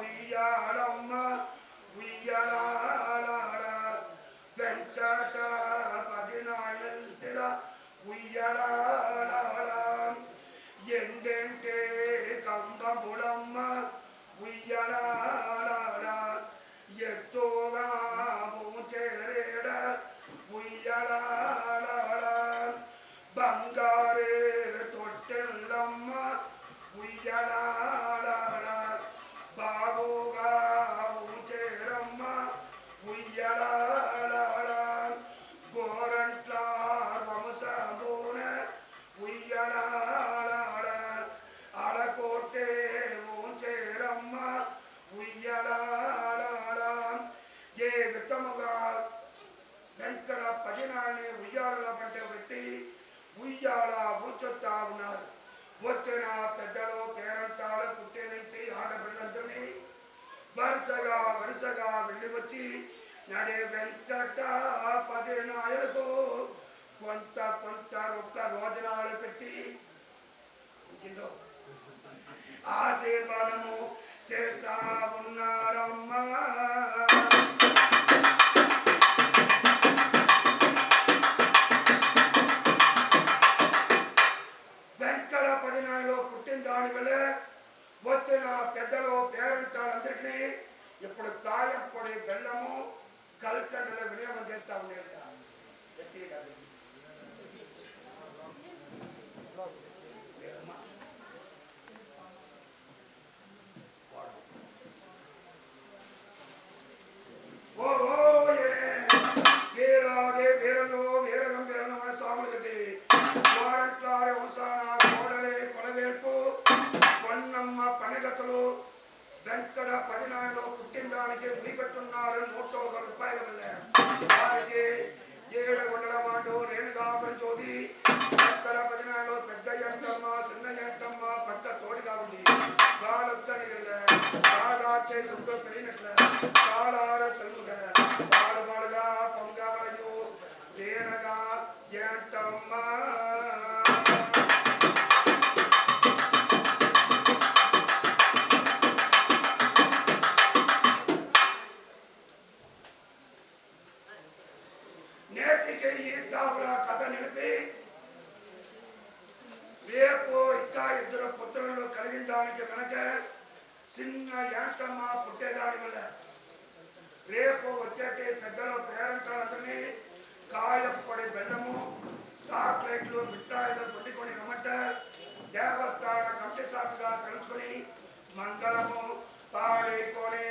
ఉయ్యాలమ్మ ఉయ్యాల వెంకటపతి నాయన ఉయ్యాల ఎండెంటే కంబములమ్మ ఉయ్యాల ఎచ్చోగా చేరేడ ఉయ్యాల బంగారే తొట్టెల్లమ్మ ఉయ్యాల బాబుగా చేరమ్మ ఉయ్యాల గోరంట్ల వంశబోన ఉయ్యాల అలకోటే చేరమ్మ ఉయ్యాల ఏ విత్తముగా వెంకటపతి నాయని ఉయ్యాలగా పెట్టి ఉయ్యాల ఉంచుతా ఉన్నారు. వచ్చిన పెద్దలు పేరంటాలు పుట్టినంటి ఆడపిల్లందరినీ వరుసగా వెళ్ళి వచ్చి నడే వెంకటపతి నాయనకు కొంత ఒక్క రోజనాలు పెట్టి ఆశీర్వాదము చేస్తా ఉన్నారమ్మా. వెంకటపతి నాయనలో పుట్టిన దాని వల్ల వచ్చిన పెద్దలు పేరంటాలందరికీ ఇప్పుడు కాయం పొడి బెల్లము కల్కండలో వినియోగం చేస్తా ఉండేది. వీరాదే వీరంలో వీరగంభీరణ మన స్వాములకి వారంట్లారే వంశాన కోడలే కొలవేల్పు పొన్నమ్మ పనగతులు వెంకటపతి నాయనలో పుట్టిన దానికి మీకట్టున్నారు 101 రూపాయల వల్ల వారికి 7 గుండల మాటు రేణుగాపురం చోది వెంకటపతి నాయనలో పెద్ద ఎంటమ్మ చిన్న ఎంటమ్మ పక్క తోడుగా ఉంది. బాలొచ్చనిగిరిల బాగాకే గుండో పెరిగినట్ల కాలార సెల్లుగ బాలుగా పొంగబడయు రేణగా ఎంటమ్మ నేటికి ఈ తాబలా కథ నిలిపి రేపు ఇంకా 2 పుత్రులు కలిగిన దానికి కనుక చిన్న యాంటమ్మ పుట్టేదాని వల్ల రేపు వచ్చేటి పెద్దలు పేరంటాలందరినీ కాయపొడి బెల్లము చాక్లెట్లు మిఠాయిలు పొండుకొని గమట దేవస్థాన కమిటీ సాటుగా కలుసుకొని మంగళము పాడుకొని